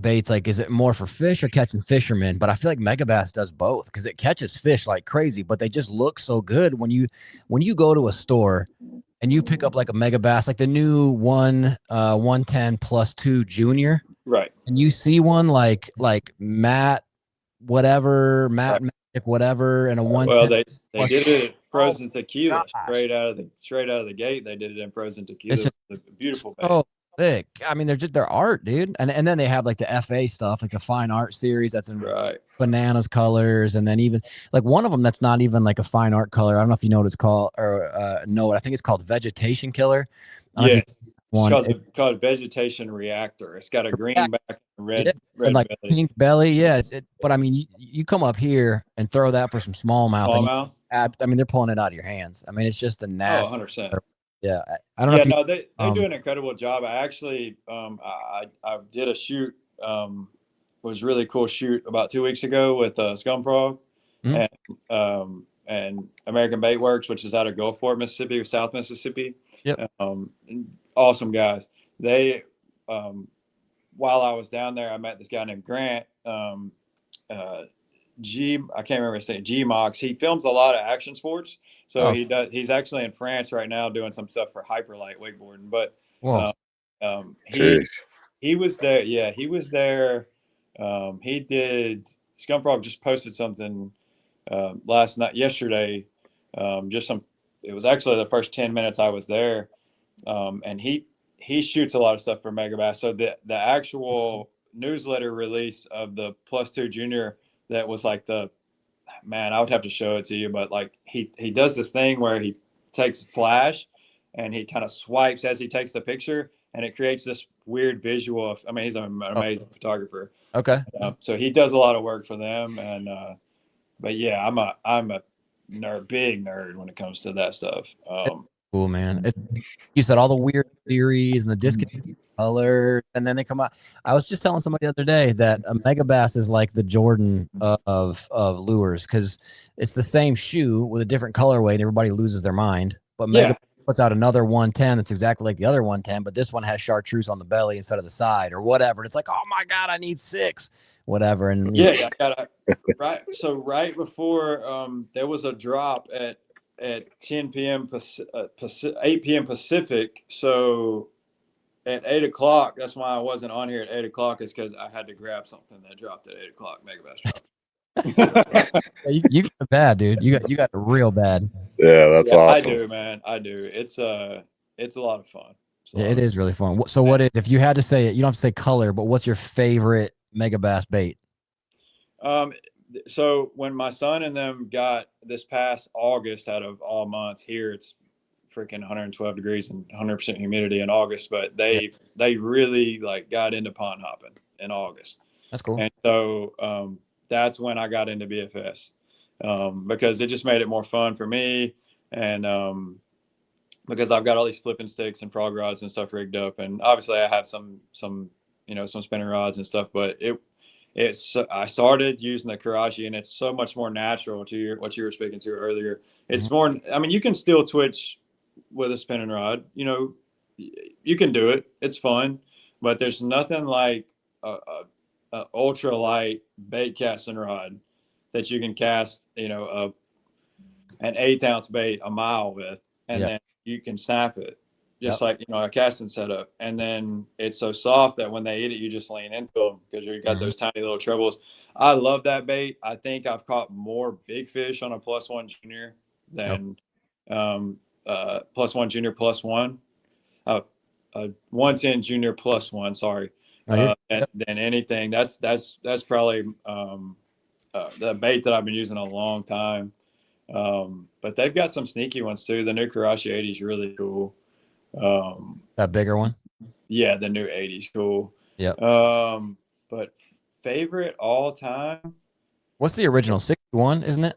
baits, like, is it more for fish or catching fishermen? But I feel like Megabass does both, because it catches fish like crazy, but they just look so good when you go to a store and you pick up like a Megabass, like the new 110+2 junior, right? And you see one like Matt whatever, Matt Right. Magic whatever, and a 110. Well, they did it in frozen tequila gosh. straight out of the gate. They did it in frozen tequila. It's a beautiful bait. Oh, thick. I mean, they're art, dude. And then they have like the FA stuff, like the fine art series that's in Right. bananas colors, and then even like one of them that's not even like a fine art color. I don't know if you know what it's called or no, I think it's called Vegetation Killer. Yeah, it's called Vegetation Reactor. It's got a green back and red and like belly. pink belly. Yeah, but I mean, you come up here and throw that for some smallmouth. Smallmouth. I mean, they're pulling it out of your hands. I mean, it's just a nasty. 100%. Yeah, I don't know. Yeah, no, they do an incredible job. I actually, I did a shoot, was really cool shoot about 2 weeks ago with Scum Frog and American Bait Works, which is out of Gulfport, Mississippi, South Mississippi. Yep. Awesome guys. They, while I was down there, I met this guy named Grant. I can't remember his name. G-Mox. He films a lot of action sports. So he's actually in France right now doing some stuff for Hyperlight wakeboarding. But he was there. Yeah, he was there. He did. Scumfrog just posted something yesterday. It was actually the first 10 minutes I was there. And he shoots a lot of stuff for Megabass. So the actual newsletter release of the +2 junior, that was like I would have to show it to you, but like he does this thing where he takes flash and he kind of swipes as he takes the picture, and it creates this weird visual of, I mean, he's an amazing photographer. Okay. So he does a lot of work for them. And, but yeah, I'm a big nerd when it comes to that stuff. Cool, man. You said all the weird theories and the disconnected color, and then they come out. I was just telling somebody the other day that a Megabass is like the Jordan of lures, because it's the same shoe with a different colorway, and everybody loses their mind. But Megabass puts out another 110 that's exactly like the other 110, but this one has chartreuse on the belly instead of the side or whatever. And it's like, oh my God, I need 6, whatever. And I got right. So right before there was a drop at 10 p.m. 8 p.m. Pacific. So at 8 o'clock, that's why I wasn't on here at 8 o'clock, is because I had to grab something that dropped at 8 o'clock. Megabass dropped. you got bad, dude. You got real bad. Yeah, that's awesome. I do, man. I do. It's a lot of fun. Yeah, it is really fun. So what is, if you had to say it, you don't have to say color, but what's your favorite Megabass bait? So when my son and them got this past August, out of all months here, it's freaking 112 degrees and 100% humidity in August, but they really like got into pond hopping in August. That's cool. And so that's when I got into BFS, because it just made it more fun for me. And because I've got all these flipping sticks and frog rods and stuff rigged up, and obviously I have some spinning rods and stuff, but I started using the Karashi, and it's so much more natural to what you were speaking to earlier. It's more, I mean, you can still twitch with a spinning rod, you can do it. It's fun, but there's nothing like a ultra light bait casting rod that you can cast, an 1/8 ounce bait a mile with, and then you can snap it. Just like, a casting setup. And then it's so soft that when they eat it, you just lean into them because you got those tiny little trebles. I love that bait. I think I've caught more big fish on a +1 junior than +1 junior +1. 110 junior +1, sorry. Than anything. That's probably the bait that I've been using a long time. But they've got some sneaky ones too. The new Karashi 80 is really cool. That bigger one? Yeah, the new 80 is cool. Yeah. But favorite all time? What's the original 61, isn't it?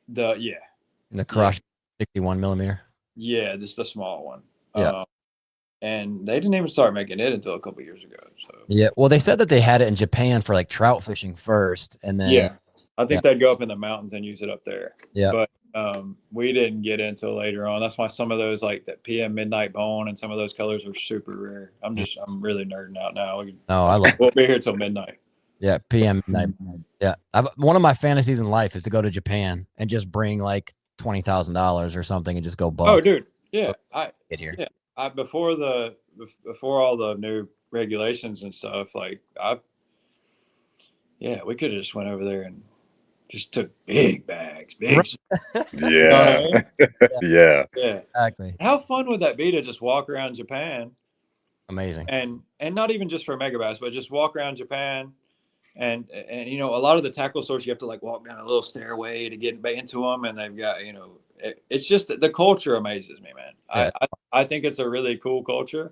The Karashi 61 millimeter. Yeah, just the small one. Yeah. And they didn't even start making it until a couple of years ago. So yeah, well, they said that they had it in Japan for like trout fishing first, and then I think they'd go up in the mountains and use it up there. Yeah, but we didn't get into later on. That's why some of those, like that PM Midnight Bone and some of those colors, are super rare. I'm really nerding out now. We'll be here till midnight. Yeah, PM Midnight. Yeah, one of my fantasies in life is to go to Japan and just bring like $20,000 or something and just go bug. Oh, dude, Yeah, get here. Yeah, before all the new regulations and stuff, like we could have just went over there and just took big bags, big. Yeah. Yeah. Yeah. Exactly. How fun would that be to just walk around Japan? Amazing. And not even just for Megabass, but just walk around Japan. And you know, a lot of the tackle stores, you have to like walk down a little stairway to get into them, and they've got, you know, it's just the culture amazes me, man. Yeah. I think it's a really cool culture.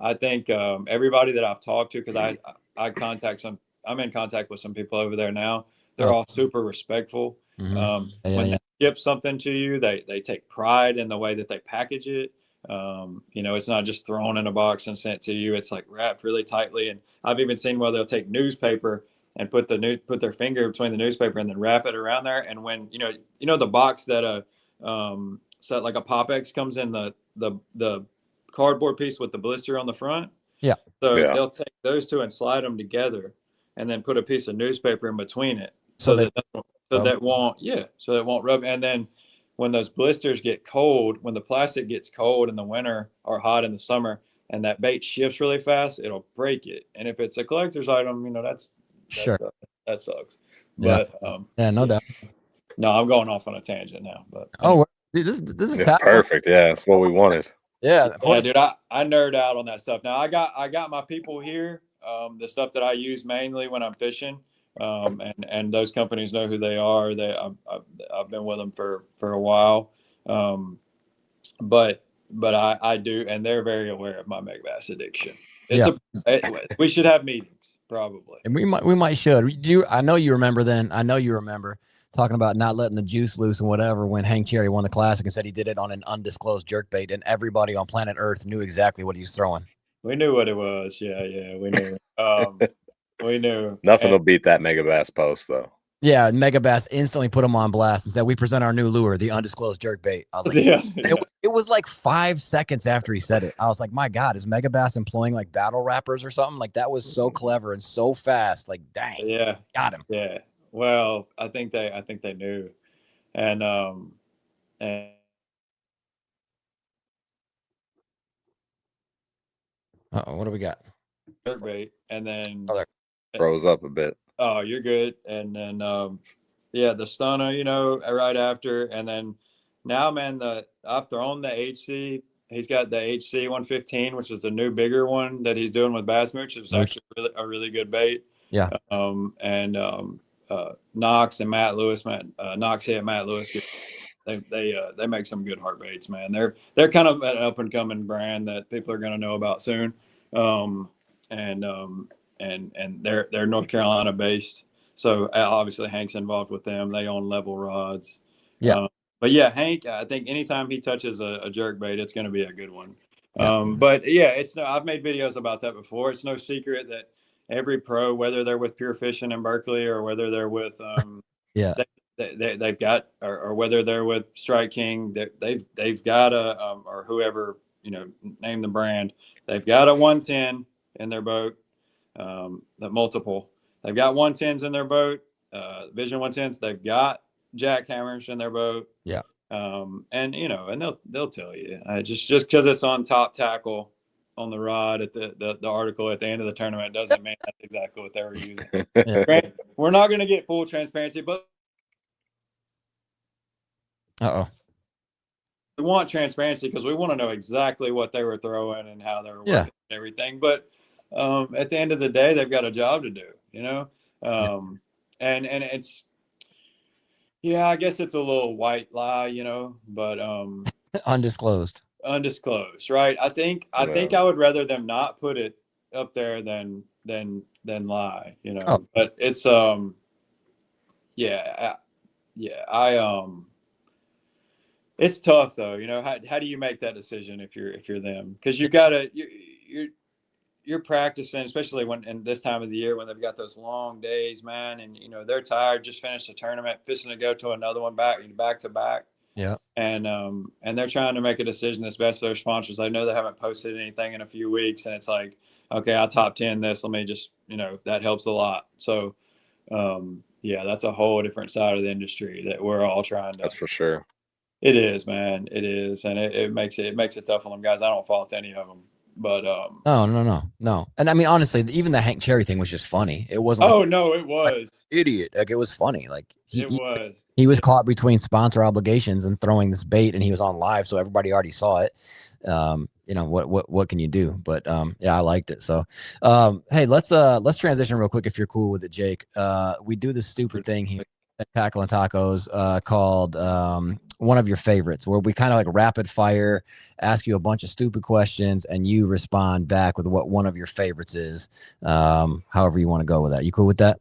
I think everybody that I've talked to, because I'm in contact with some people over there now. They're all super respectful. When they ship something to you, they take pride in the way that they package it. You know, it's not just thrown in a box and sent to you. It's like wrapped really tightly. And I've even seen where they'll take newspaper and put their finger between the newspaper and then wrap it around there. And when you know the box that set like a Pop-X comes in, the cardboard piece with the blister on the front. Yeah. So they'll take those two and slide them together, and then put a piece of newspaper in between it, so that won't rub. And then when those blisters get cold, when the plastic gets cold in the winter or hot in the summer, and that bait shifts really fast, it'll break it. And if it's a collector's item, you know, that sucks. But no doubt. No, I'm going off on a tangent now. But dude, this is perfect. Yeah, that's what we wanted. Yeah, dude, I nerd out on that stuff. Now I got my people here. The stuff that I use mainly when I'm fishing, and those companies know who they are. I've been with them for a while, but I do, and they're very aware of my Megabass addiction. We should have meetings probably, and we might should. I know you remember then. I know you remember talking about not letting the juice loose and whatever when Hank Cherry won the Classic and said he did it on an undisclosed jerkbait, and everybody on planet Earth knew exactly what he was throwing. We knew what it was. Yeah, we knew. We knew. Nothing will beat that Megabass post, though. Yeah, Megabass instantly put him on blast and said, "We present our new lure, the undisclosed jerkbait." I was like, It was like 5 seconds after he said it. I was like, my God, is Megabass employing like battle rappers or something? Like that was so clever and so fast. Like, dang. Yeah, got him. Yeah. Well, I think they knew, and what do we got? Jerkbait, and then froze up a bit. Oh, you're good. And then the stunner, you know, right after, and then now, man, I've thrown the HC. He's got the HC 115, which is the new bigger one that he's doing with Bass Mooch. It was actually a really good bait. Yeah. Knox and Matt Lewis, Knox hit Matt Lewis. They make some good heart baits, man. They're kind of an up and coming brand that people are going to know about soon. And they're North Carolina based. So obviously Hank's involved with them. They own Level Rods. Yeah. But yeah, Hank, I think anytime he touches a jerkbait, it's going to be a good one. But yeah, I've mmade videos about that before. It's no secret that every pro, whether they're with Pure Fishing in Berkeley or whether they're with they've got, or whether they're with Strike King, they've got or whoever, you know, name the brand, they've got a 110 in their boat, the multiple. They've got 110s in their boat, Vision 110s. They've got jackhammers in their boat. Yeah. And you know, and they'll tell you, just because it's on top tackle on the rod at the article at the end of the tournament doesn't mean that's exactly what they were using. We're not going to get full transparency, but we want transparency because we want to know exactly what they were throwing and how they were working and everything. But at the end of the day, they've got a job to do, you know. And it's, I guess it's a little white lie, you know, but undisclosed, right? I think I would rather them not put it up there than lie, you know. But it's it's tough though, you know. How do you make that decision if you're them? Because you're practicing, especially when in this time of the year when they've got those long days, man, and you know they're tired, just finished a tournament, fishing to go to another one back to back. Yeah. And they're trying to make a decision that's best for their sponsors. I know they haven't posted anything in a few weeks, and it's like, okay, I'll top 10 this. Let me just, you know, that helps a lot. So that's a whole different side of the industry that we're all trying to. That's for sure. It is, man. It is, and it makes it tough on them guys. I don't fault any of them, but No. And I mean, honestly, even the Hank Cherry thing was just funny. It wasn't like, oh no, it like was. idiot. Like, it was funny. Like It was. he was caught between sponsor obligations and throwing this bait, and he was on live, so everybody already saw it. You know, what can you do? But yeah, I liked it. So hey, let's transition real quick if you're cool with it, Jake. We do this stupid thing here at Tackle and Tacos called one of your favorites, where we kind of like rapid fire, ask you a bunch of stupid questions, and you respond back with what one of your favorites is. However you want to go with that. You cool with that?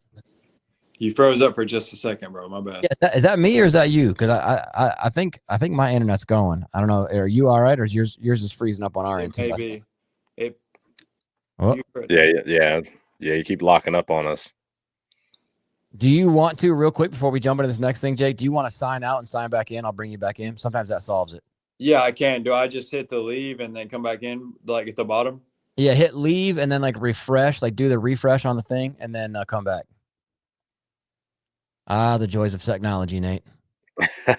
You froze up for just a second, bro. My bad. Yeah, is that me or is that you? Because I think my internet's going. I don't know. Are you all right, or is yours is freezing up on our end too? Maybe. Oh. Yeah. You keep locking up on us. Do you want to, real quick, before we jump into this next thing, Jake, do you want to sign out and sign back in? I'll bring you back in. Sometimes that solves it. Yeah, I can. Do I just hit the leave and then come back in, like at the bottom? Yeah, hit leave and then like refresh, like do the refresh on the thing and then come back. The joys of technology, Nate.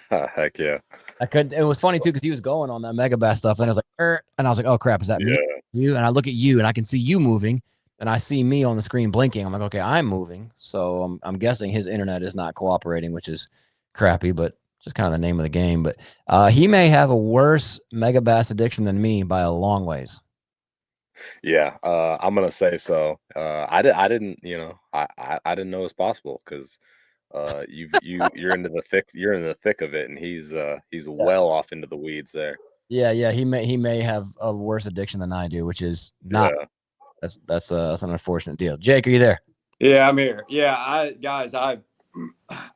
Heck yeah. It was funny too, because he was going on that Megabass stuff. And I was like, and I was like, oh crap, is that me? You? And I look at you and I can see you moving. And I see me on the screen blinking. I'm like, okay, I'm moving. So I'm guessing his internet is not cooperating, which is crappy, but just kind of the name of the game. But he may have a worse Megabass addiction than me by a long ways. Yeah, I'm gonna say so. I didn't, you know, I didn't know it was possible because you're into the thick of it, and he's well off into the weeds there. Yeah, he may have a worse addiction than I do, which is not. Yeah. That's an unfortunate deal. Jake, are you there? Yeah, I'm here. Yeah, I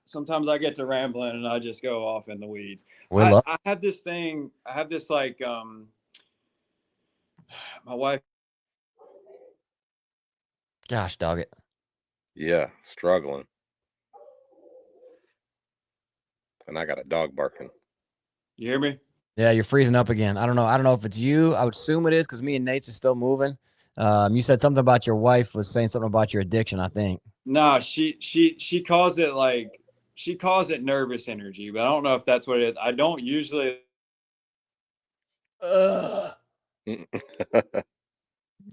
sometimes I get to rambling and I just go off in the weeds. I have this thing. I have this like my wife. Gosh, dog it. Yeah, struggling. And I got a dog barking. You hear me? Yeah, you're freezing up again. I don't know if it's you. I would assume it is because me and Nate's are still moving. You said something about your wife was saying something about your addiction, I think. No, she calls it nervous energy, but I don't know if that's what it is. I don't usually.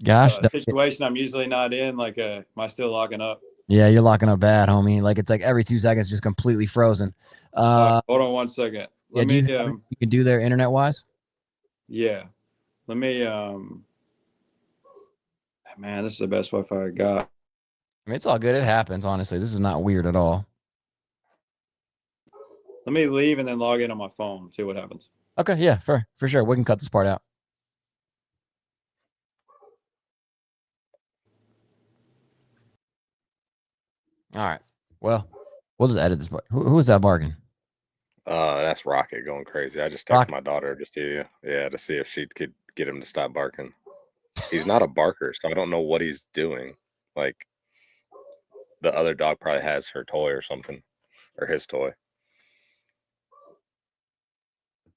Gosh, situation I'm usually not in. Like, am I still locking up? Yeah, you're locking up bad, homie. Like it's like every 2 seconds, just completely frozen. Hold on 1 second. Let me. You can do there internet wise. Yeah, let me. Man, this is the best Wi-Fi I got. I mean, it's all good. It happens. Honestly, this is not weird at all. Let me leave and then log in on my phone. See what happens. Okay, yeah, for sure. We can cut this part out. All right. Well, we'll just edit this part. Who is that barking? That's Rocket going crazy. I just texted my daughter to see if she could get him to stop barking. He's not a barker, so I don't know what he's doing. Like the other dog probably has her toy or something, or his toy.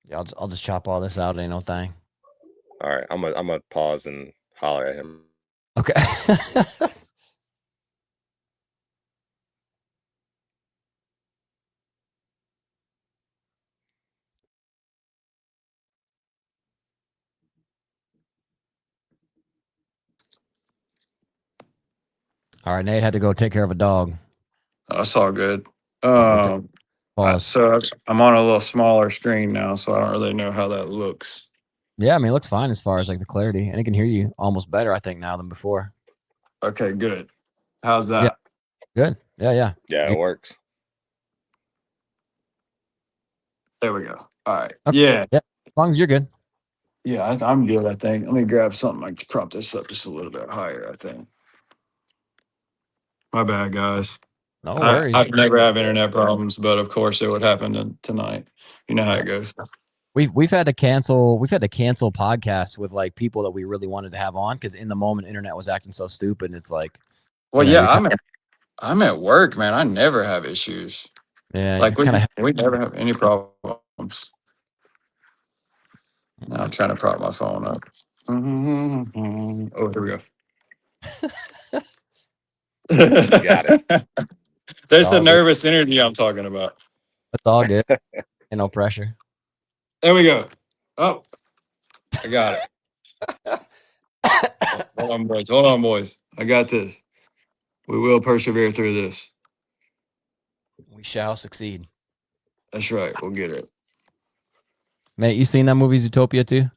Yeah, I'll just chop all this out. Ain't no thing. All right, I'm gonna pause and holler at him. Okay. All right, Nate had to go take care of a dog. That's all good. So I'm on a little smaller screen now, so I don't really know how that looks. Yeah, I mean, it looks fine as far as like the clarity, and it can hear you almost better, I think, now than before. Okay, good. How's that? Yeah. Good. Yeah. Yeah, it works. There we go. All right. Okay. Yeah. As long as you're good. Yeah, I'm good, I think. Let me grab something. I can prop this up just a little bit higher, I think. My bad, guys. No worries. I've never have internet problems, but of course it would happen tonight. You know how it goes. We've had to cancel podcasts with like people that we really wanted to have on because in the moment internet was acting so stupid, and it's like, well, yeah, I'm at work, man. I never have issues. Yeah, like we never have any problems. Now I'm trying to prop my phone up. Oh, here we go. Got it. There's the nervous energy I'm talking about. It's all good. And no pressure. There we go. Oh, I got it. Hold on, boys. Hold on, boys. I got this. We will persevere through this. We shall succeed. That's right. We'll get it. Nate, you seen that movie Zootopia too?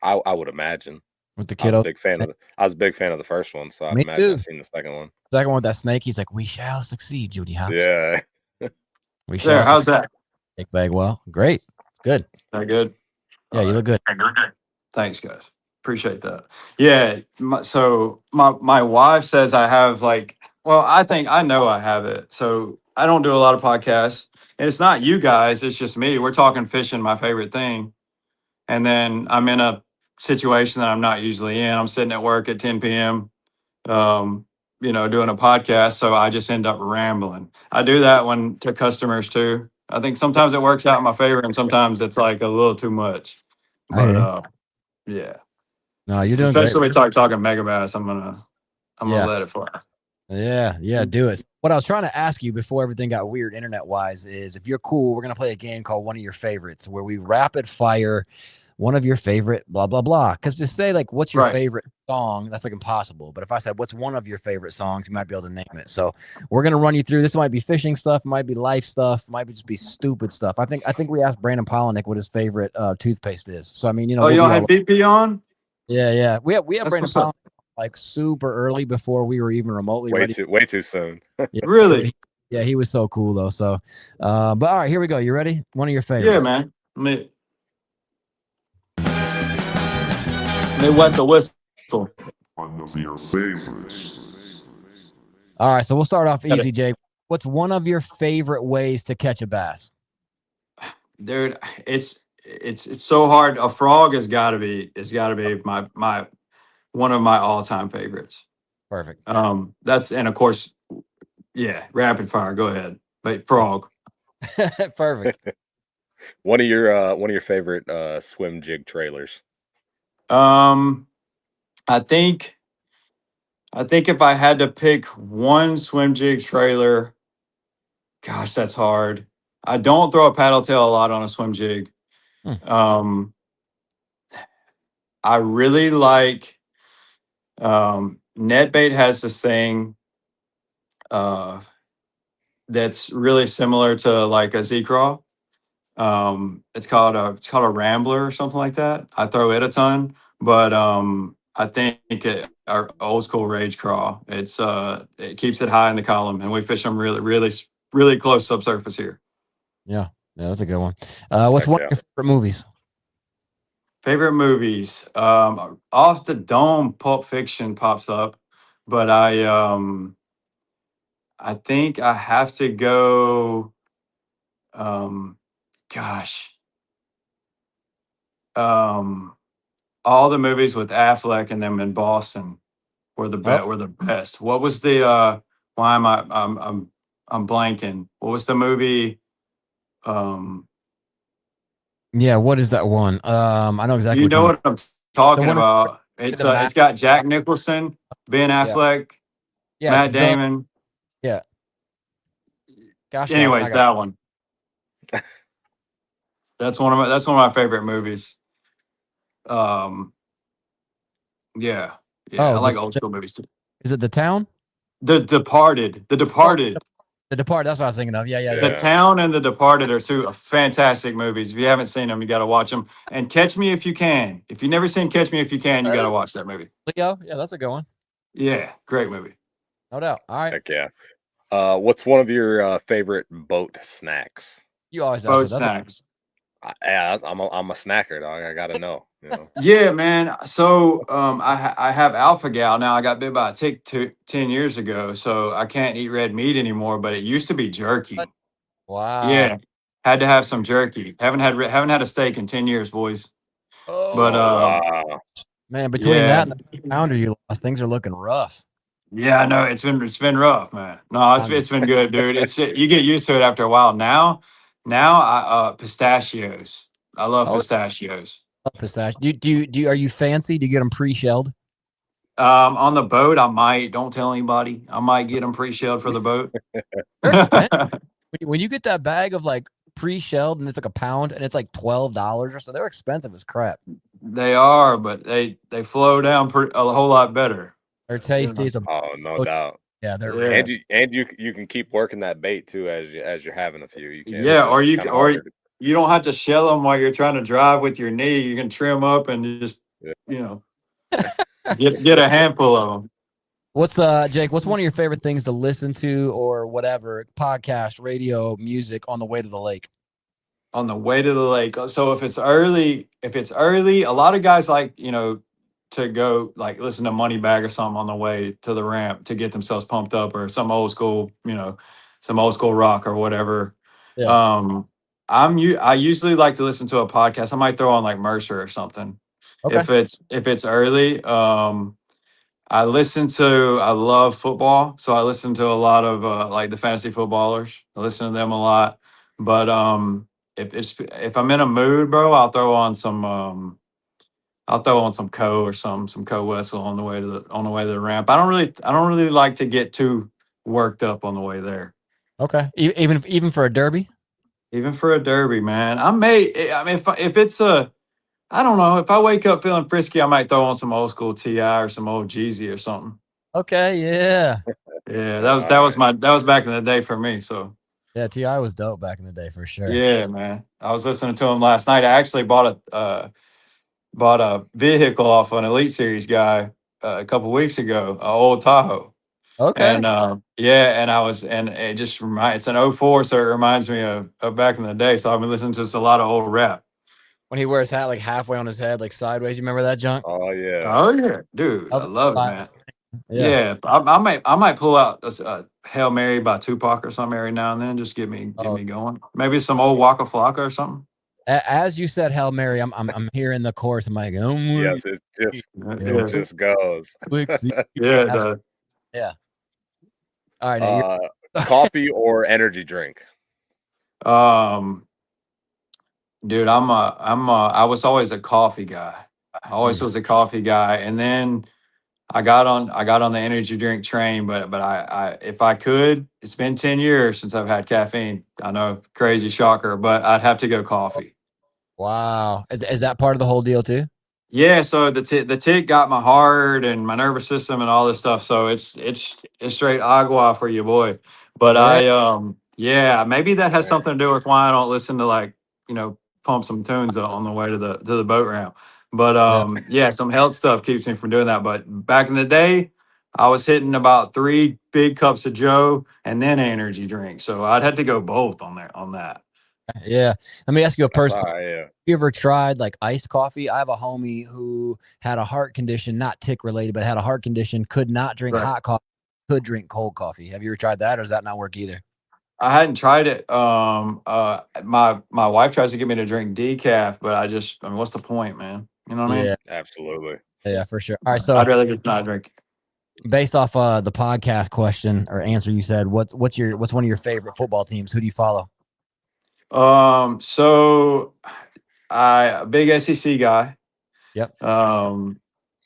I would imagine. With the I was kiddo. a big fan of the first one, so I'd Me imagine too. I've seen the second one. Second one with that snake, he's like, "We shall succeed, Judy Hopps." Yeah. We shall There, how's succeed. that? Nick Bagwell. Great. Good. That good? Yeah, you look good. Thanks, guys. Appreciate that. Yeah. So my wife says I have I think I know I have it. So I don't do a lot of podcasts, and it's not you guys. It's just me. We're talking fishing, my favorite thing. And then I'm in a situation that I'm not usually in. I'm sitting at work at 10 p.m. Doing a podcast. So I just end up rambling. I do that to customers too. I think sometimes it works out in my favor, and sometimes it's like a little too much. But yeah. No, you're doing great. Especially when we talking Megabass, I'm gonna let it fly. Yeah, do it. What I was trying to ask you before everything got weird internet wise is, if you're cool, we're gonna play a game called One of Your Favorites, where we rapid fire one of your favorite blah blah blah. Because just say like, what's your favorite song? That's like impossible. But if I said, what's one of your favorite songs, you might be able to name it. So we're gonna run you through. This might be fishing stuff, might be life stuff, might just be stupid stuff. I think we asked Brandon Polinick what his favorite toothpaste is. So I mean, Oh, y'all had BP on? Yeah. We have Brandon Polinick like super early before we were even remotely ready. Way too soon. Yeah, really? Yeah, he was so cool though. So, but all right, here we go. You ready? One of your favorites? Yeah, man. They wet the whistle. One of your favorites. All right, so we'll start off easy, Jake. What's one of your favorite ways to catch a bass? Dude, it's so hard. A frog has got to be my one of my all-time favorites. Perfect. And of course, yeah, rapid fire. Go ahead, but frog. Perfect. One of your favorite swim jig trailers. I think if I had to pick one swim jig trailer, gosh, that's hard. I don't throw a paddle tail a lot on a swim jig. I really like NetBait has this thing that's really similar to like a Z-Craw. It's called a Rambler or something like that. I throw it a ton, but I think our old school Rage Craw. It keeps it high in the column, and we fish them really close subsurface here. Yeah, that's a good one. What's one of your favorite movies? Favorite movies? Off the dome, Pulp Fiction pops up, but I think I have to go. All the movies with Affleck and them in Boston were the best. What was the why am I'm blanking? What was the movie? Yeah, what is that one? I know exactly. You know what I'm talking about. It's got Jack Nicholson, Ben Affleck, Matt Damon. Yeah. Gosh. Anyways, that one. That's one of my favorite movies. Yeah. I like old school movies too. Is it The Town? The Departed. The Departed. The Departed. That's what I was thinking of. Yeah. The Town and The Departed are two fantastic movies. If you haven't seen them, you got to watch them. And Catch Me If You Can. If you've never seen Catch Me If You Can, you got to watch that movie. Leo, yeah, that's a good one. Yeah, great movie. No doubt. All right. Heck yeah. What's one of your favorite boat snacks? You always ask boat snacks. I'm a snacker, dog. I gotta know. Yeah, man. So I have alpha gal now. I got bit by a tick 10 years ago, so I can't eat red meat anymore. But it used to be jerky. Wow. Yeah, had to have some jerky. Haven't had a steak in 10 years, boys. But wow. Man, between that and the pounder you lost, things are looking rough. Yeah, I know it's been rough, man. No, it's been good, dude. You get used to it after a while. Now I pistachios. I love pistachios. Pistachio. Are you fancy? Do you get them pre-shelled? On the boat, I might. Don't tell anybody. I might get them pre-shelled for the boat. When you get that bag of like pre-shelled, and it's like a pound, and it's like $12 or so. They're expensive as crap. They are, but they flow down a whole lot better. They're tasty. It's a no doubt. yeah, they're Yeah. And you can keep working that bait too as you're having a few. You can or harder. you don't have to shell them while you're trying to drive with your knee. You can trim up and just get a handful of them. What's Jake? What's one of your favorite things to listen to or whatever podcast, radio, music on the way to the lake? On the way to the lake. So if it's early, a lot of guys like, to go like listen to Moneybag or something on the way to the ramp to get themselves pumped up, or some old school rock or whatever. Yeah. I usually like to listen to a podcast. I might throw on like Mercer or something. Okay. If it's early. I love football, so I listen to a lot of like the fantasy footballers. I listen to them a lot. But if I'm in a mood, bro, I'll throw on some Co or some Co Wessel on the way to the ramp. I don't really like to get too worked up on the way there. Okay. Even for a derby? Even for a derby, man. If it's a, I don't know, if I wake up feeling frisky, I might throw on some old school T.I. or some old Jeezy or something. Okay, yeah. Yeah, that was back in the day for me. So yeah, T.I. was dope back in the day for sure. Yeah, man. I was listening to him last night. I actually bought a vehicle off an Elite Series guy a couple weeks ago, an old Tahoe. Okay. And it's an 04, so it reminds me of back in the day. So I've been listening to just a lot of old rap. When he wears hat like halfway on his head, like sideways. You remember that junk? Oh yeah. Oh yeah, dude. I love it, man. Yeah. I might pull out a Hail Mary by Tupac or something every now and then. Just get me going. Maybe some old Waka Flocka or something. As you said, Hail Mary, I'm hearing the chorus. I'm like, yes, it just goes. Yeah. Yeah. All right. Coffee or energy drink? Dude, I was always a coffee guy. I always was a coffee guy, and then I got on the energy drink train. But I if I could, it's been 10 years since I've had caffeine. I know, crazy shocker, but I'd have to go coffee. Wow, is that part of the whole deal too? Yeah, so the tick got my heart and my nervous system and all this stuff. So it's straight agua for you, boy. But maybe that has something to do with why I don't listen to pump some tunes on the way to the boat ramp. But some health stuff keeps me from doing that. But back in the day, I was hitting about 3 big cups of Joe and then an energy drink. So I'd have to go both on that. Yeah. Let me ask you a personal. Yeah. You ever tried like iced coffee? I have a homie who had a heart condition, not tick related, but had a heart condition, could not drink hot coffee, could drink cold coffee. Have you ever tried that, or does that not work either? I hadn't tried it. My wife tries to get me to drink decaf, but what's the point, man? You know what I mean? Absolutely. Yeah, for sure. All right, so I'd rather just not drink. Based off the podcast question or answer, you said what's one of your favorite football teams? Who do you follow? So a big SEC guy. Yep. When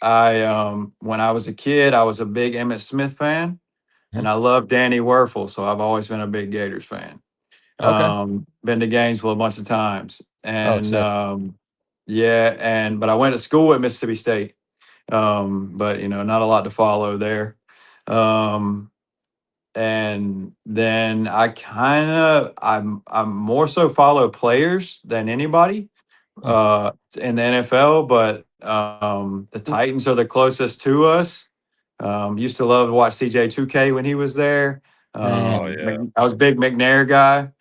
I was a kid, I was a big Emmitt Smith fan, and I love Danny Werfel, so I've always been a big Gators fan. Okay. Been to Gainesville a bunch of times, and sick. but I went to school at Mississippi State, but not a lot to follow there. And then I'm more so follow players than anybody in the NFL, but the Titans are the closest to us. Used to love to watch CJ2K when he was there. I was a big McNair guy.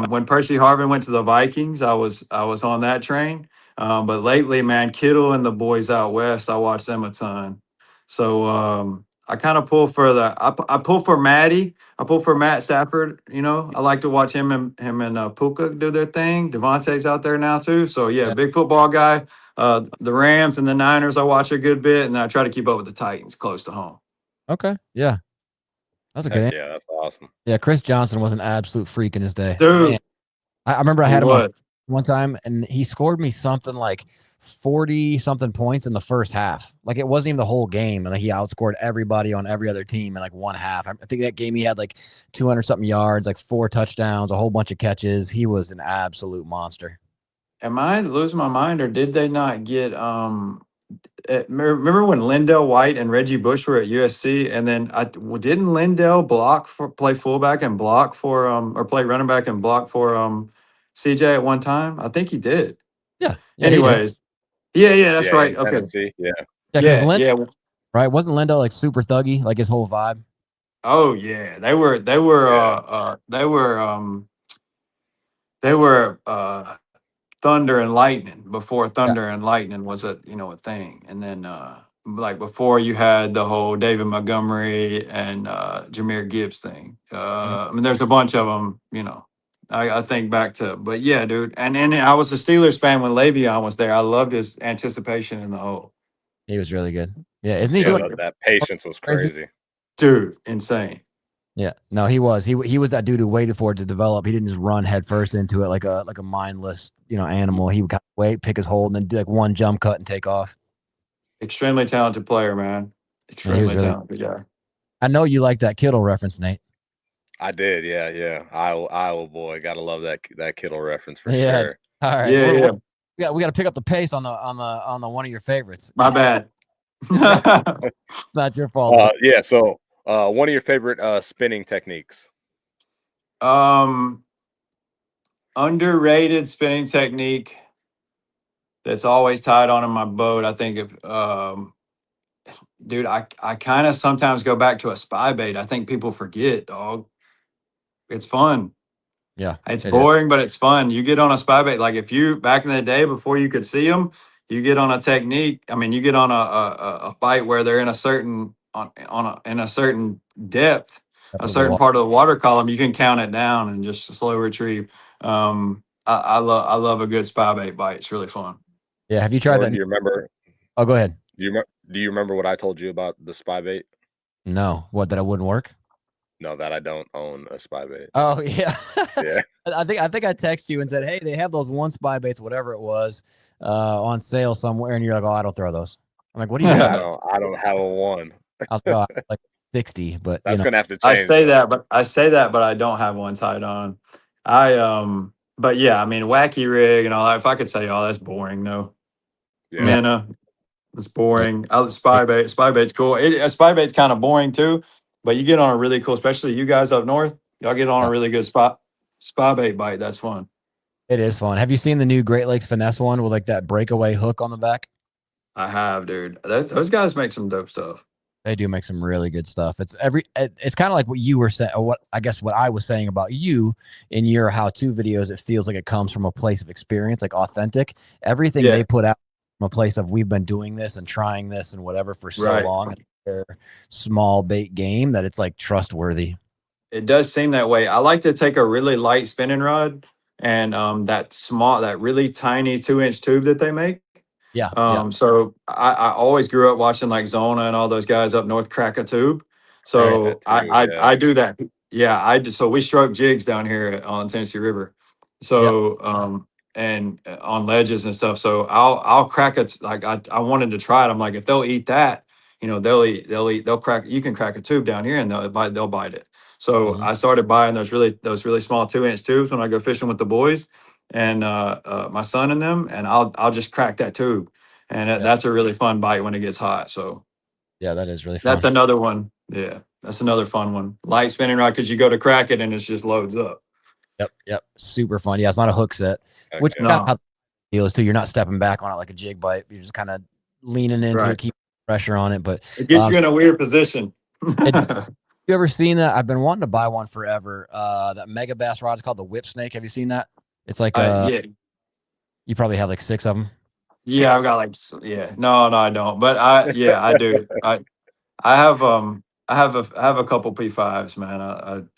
When Percy Harvin went to the Vikings, I was on that train. But lately, man, Kittle and the boys out west, I watch them a ton. So I kind of pull for I pull for Maddie. I pull for Matt Stafford. I like to watch him and Puka do their thing. Devontae's out there now too. So big football guy. The Rams and the Niners I watch a good bit, and I try to keep up with the Titans close to home. Okay, yeah, that's a good answer. Yeah, that's awesome. Yeah, Chris Johnson was an absolute freak in his day, dude. Man, I remember I had him on one time, and he scored me something like 40 something points in the first half. Like it wasn't even the whole game. And he outscored everybody on every other team in like one half. I think that game he had like 200 something yards, like 4 touchdowns, a whole bunch of catches. He was an absolute monster. Am I losing my mind, or did they not get remember when Lindell White and Reggie Bush were at USC, and then didn't Lindell play fullback and block for or play running back and block for CJ at one time? I think he did. Yeah. Anyways, yeah, that's right. Okay. Tennessee, Yeah. Right. Wasn't Lindell like super thuggy, like his whole vibe? Oh yeah, they were Thunder and Lightning before Thunder and Lightning was a thing, and then like before you had the whole David Montgomery and Jahmyr Gibbs thing. I mean, there's a bunch of them. I think back to, but yeah, dude. And I was a Steelers fan when Le'Veon was there. I loved his anticipation in the hole. He was really good. Yeah, isn't he? That patience was crazy, dude. Insane. Yeah, no, he was. He was that dude who waited for it to develop. He didn't just run headfirst into it like a mindless, animal. He would kind of wait, pick his hold, and then do like one jump cut and take off. Extremely talented player, man. Extremely talented guy. I know you like that Kittle reference, Nate. I did, yeah. Iowa boy, gotta love that Kittle reference for sure. All right, yeah. We got to pick up the pace on the one of your favorites. My bad. It's not your fault. Yeah. So, one of your favorite spinning techniques? Underrated spinning technique that's always tied on in my boat. I think dude, I kind of sometimes go back to a spy bait. I think people forget, dog. It's fun. Yeah. It's boring, but it's fun. You get on a spy bait. Like if you, back in the day before you could see them, you get on a technique. I mean, you get on a bite where they're in a certain, in a certain depth, a certain part of the water column, you can count it down and just slow retrieve. I love a good spy bait bite. It's really fun. Yeah. Have you tried that? Do you remember? Oh, go ahead. Do you remember what I told you about the spy bait? No. What, that it wouldn't work? No, that I don't own a spy bait. Oh yeah. Yeah. I think I texted you and said, hey, they have those one spy baits, whatever it was, on sale somewhere, and you're like, oh, I don't throw those. I'm like, what do you got? I don't have a one. I was like 60, but that's gonna have to change. I say that, but I don't have one tied on. But yeah, I mean, wacky rig and all that. If I could say, oh, that's boring, no. Yeah. Minna, it's boring. Spy bait's cool. A spy bait's kind of boring too, but you get on a really cool, especially you guys up north. Y'all get on a really good spy bait bite. That's fun. It is fun. Have you seen the new Great Lakes Finesse one with like that breakaway hook on the back? I have, dude. Those guys make some dope stuff. They do make some really good stuff. It's kind of like what you were saying, or what I was saying about you in your how-to videos. It feels like it comes from a place of experience, like authentic. Everything they put out from a place of we've been doing this and trying this and whatever for so long. And their small bait game that it's like trustworthy. It does seem that way. I like to take a really light spinning rod and that really tiny 2-inch tube that they make. Yeah. So I always grew up watching like Zona and all those guys up north crack a tube. So I do that. Yeah, so we stroke jigs down here on Tennessee River. So and on ledges and stuff. So I'll crack it. Like I wanted to try it. I'm like, if they'll eat that, they'll crack. You can crack a tube down here and they'll bite it. So I started buying those really small 2-inch tubes when I go fishing with the boys and my son and them, and I'll just crack that tube, and that's a really fun bite when it gets hot. So yeah, that is really fun. That's another one. Yeah, that's another fun one. Light spinning rod, because you go to crack it and it just loads up. Yep, super fun. Yeah, it's not a hook set, which kind of how the deal is too. You're not stepping back on it like a jig bite. You're just kind of leaning into it, keep pressure on it. But it gets you in a weird position. You ever seen that? I've been wanting to buy one forever. That Megabass rod is called the Whip Snake. Have you seen that? It's like you probably have like 6 of them. Yeah, I've got no, I don't. But I do. I have a couple P5s, man.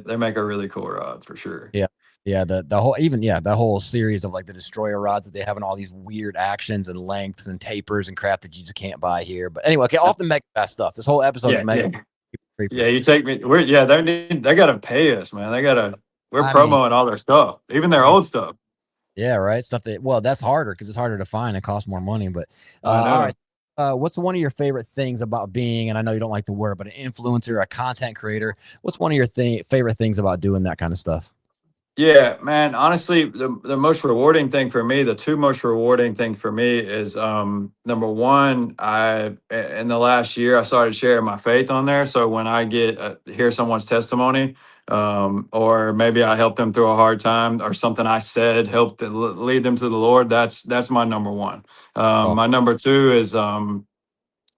They make a really cool rod for sure. Yeah, the whole that whole series of like the destroyer rods that they have and all these weird actions and lengths and tapers and crap that you just can't buy here. But anyway, off the Megabass stuff. This whole episode is Megabass. Yeah, you take me. They gotta pay us, man. We're promoting all their stuff, even their old stuff. Yeah, right. Stuff that, well, that's harder because it's harder to find and costs more money. But I all know. right. What's one of your favorite things about being, and I know you don't like the word, but an influencer, a content creator? What's one of your favorite things about doing that kind of stuff? Yeah, man. Honestly, the most rewarding thing for me, the two most rewarding thing for me is number one, in the last year I started sharing my faith on there. So when I get hear someone's testimony, or maybe I help them through a hard time or something I said helped lead them to the Lord. That's my number one. Oh, My number two is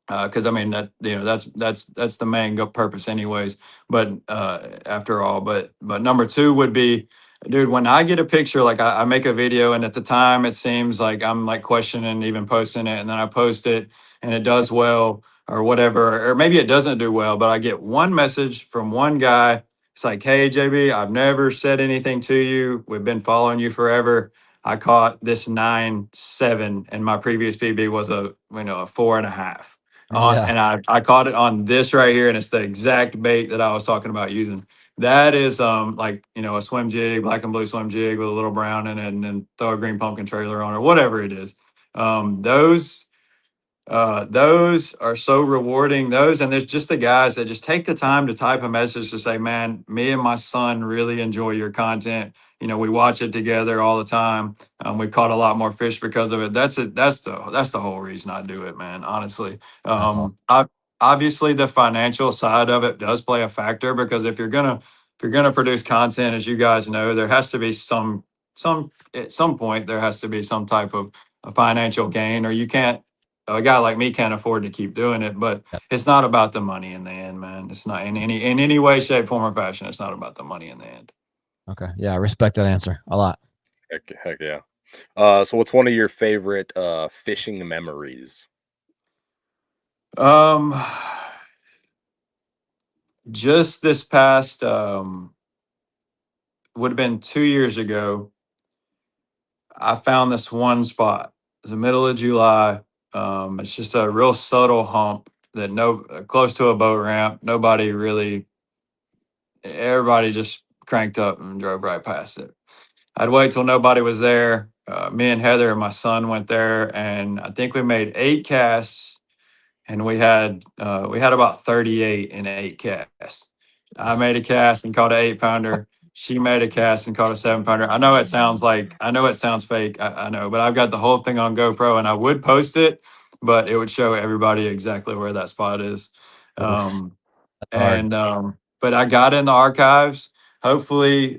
because I mean that that's the main purpose anyways. But after all, but number two would be, dude, when I get a picture, like I make a video, and at the time it seems like I'm like questioning even posting it, and then I post it and it does well or whatever, or maybe it doesn't do well, but I get one message from one guy. It's like, hey JB, I've never said anything to you. We've been following you forever. I caught this 9.7, and my previous PB was a 4.5 on, yeah. and I caught it on this right here, and it's the exact bait that I was talking about using. That is like a swim jig, black and blue swim jig with a little brown in it, and then throw a green pumpkin trailer on, or whatever it is. Those are so rewarding. Those, and there's just the guys that just take the time to type a message to say, "Man, me and my son really enjoy your content. We watch it together all the time. We caught a lot more fish because of it." That's it. That's the whole reason I do it, man. Honestly, That's all. obviously the financial side of it does play a factor, because if you're gonna produce content, as you guys know, there has to be some at some point there has to be some type of a financial gain, or you can't a guy like me can't afford to keep doing it. But Yep. it's not about the money in the end, man. It's not in any way, shape, form, or fashion. It's not about the money in the end. Okay. Yeah. I respect that answer a lot. Heck yeah. So what's one of your favorite fishing memories? Um, just this past would have been 2 years ago. I found this one spot. It's the middle of July. It's just a real subtle hump that close to a boat ramp. Everybody just cranked up and drove right past it. I'd wait till nobody was there. Me and Heather and my son went there, and I think we made 8 casts, and we had about 38 in 8 casts. I made a cast and caught an 8 pounder. She made a cast and caught a 7 pounder. I know it sounds fake. I know, but I've got the whole thing on GoPro, and I would post it, but it would show everybody exactly where that spot is. Oof. Um, That's hard. and but I got in the archives. Hopefully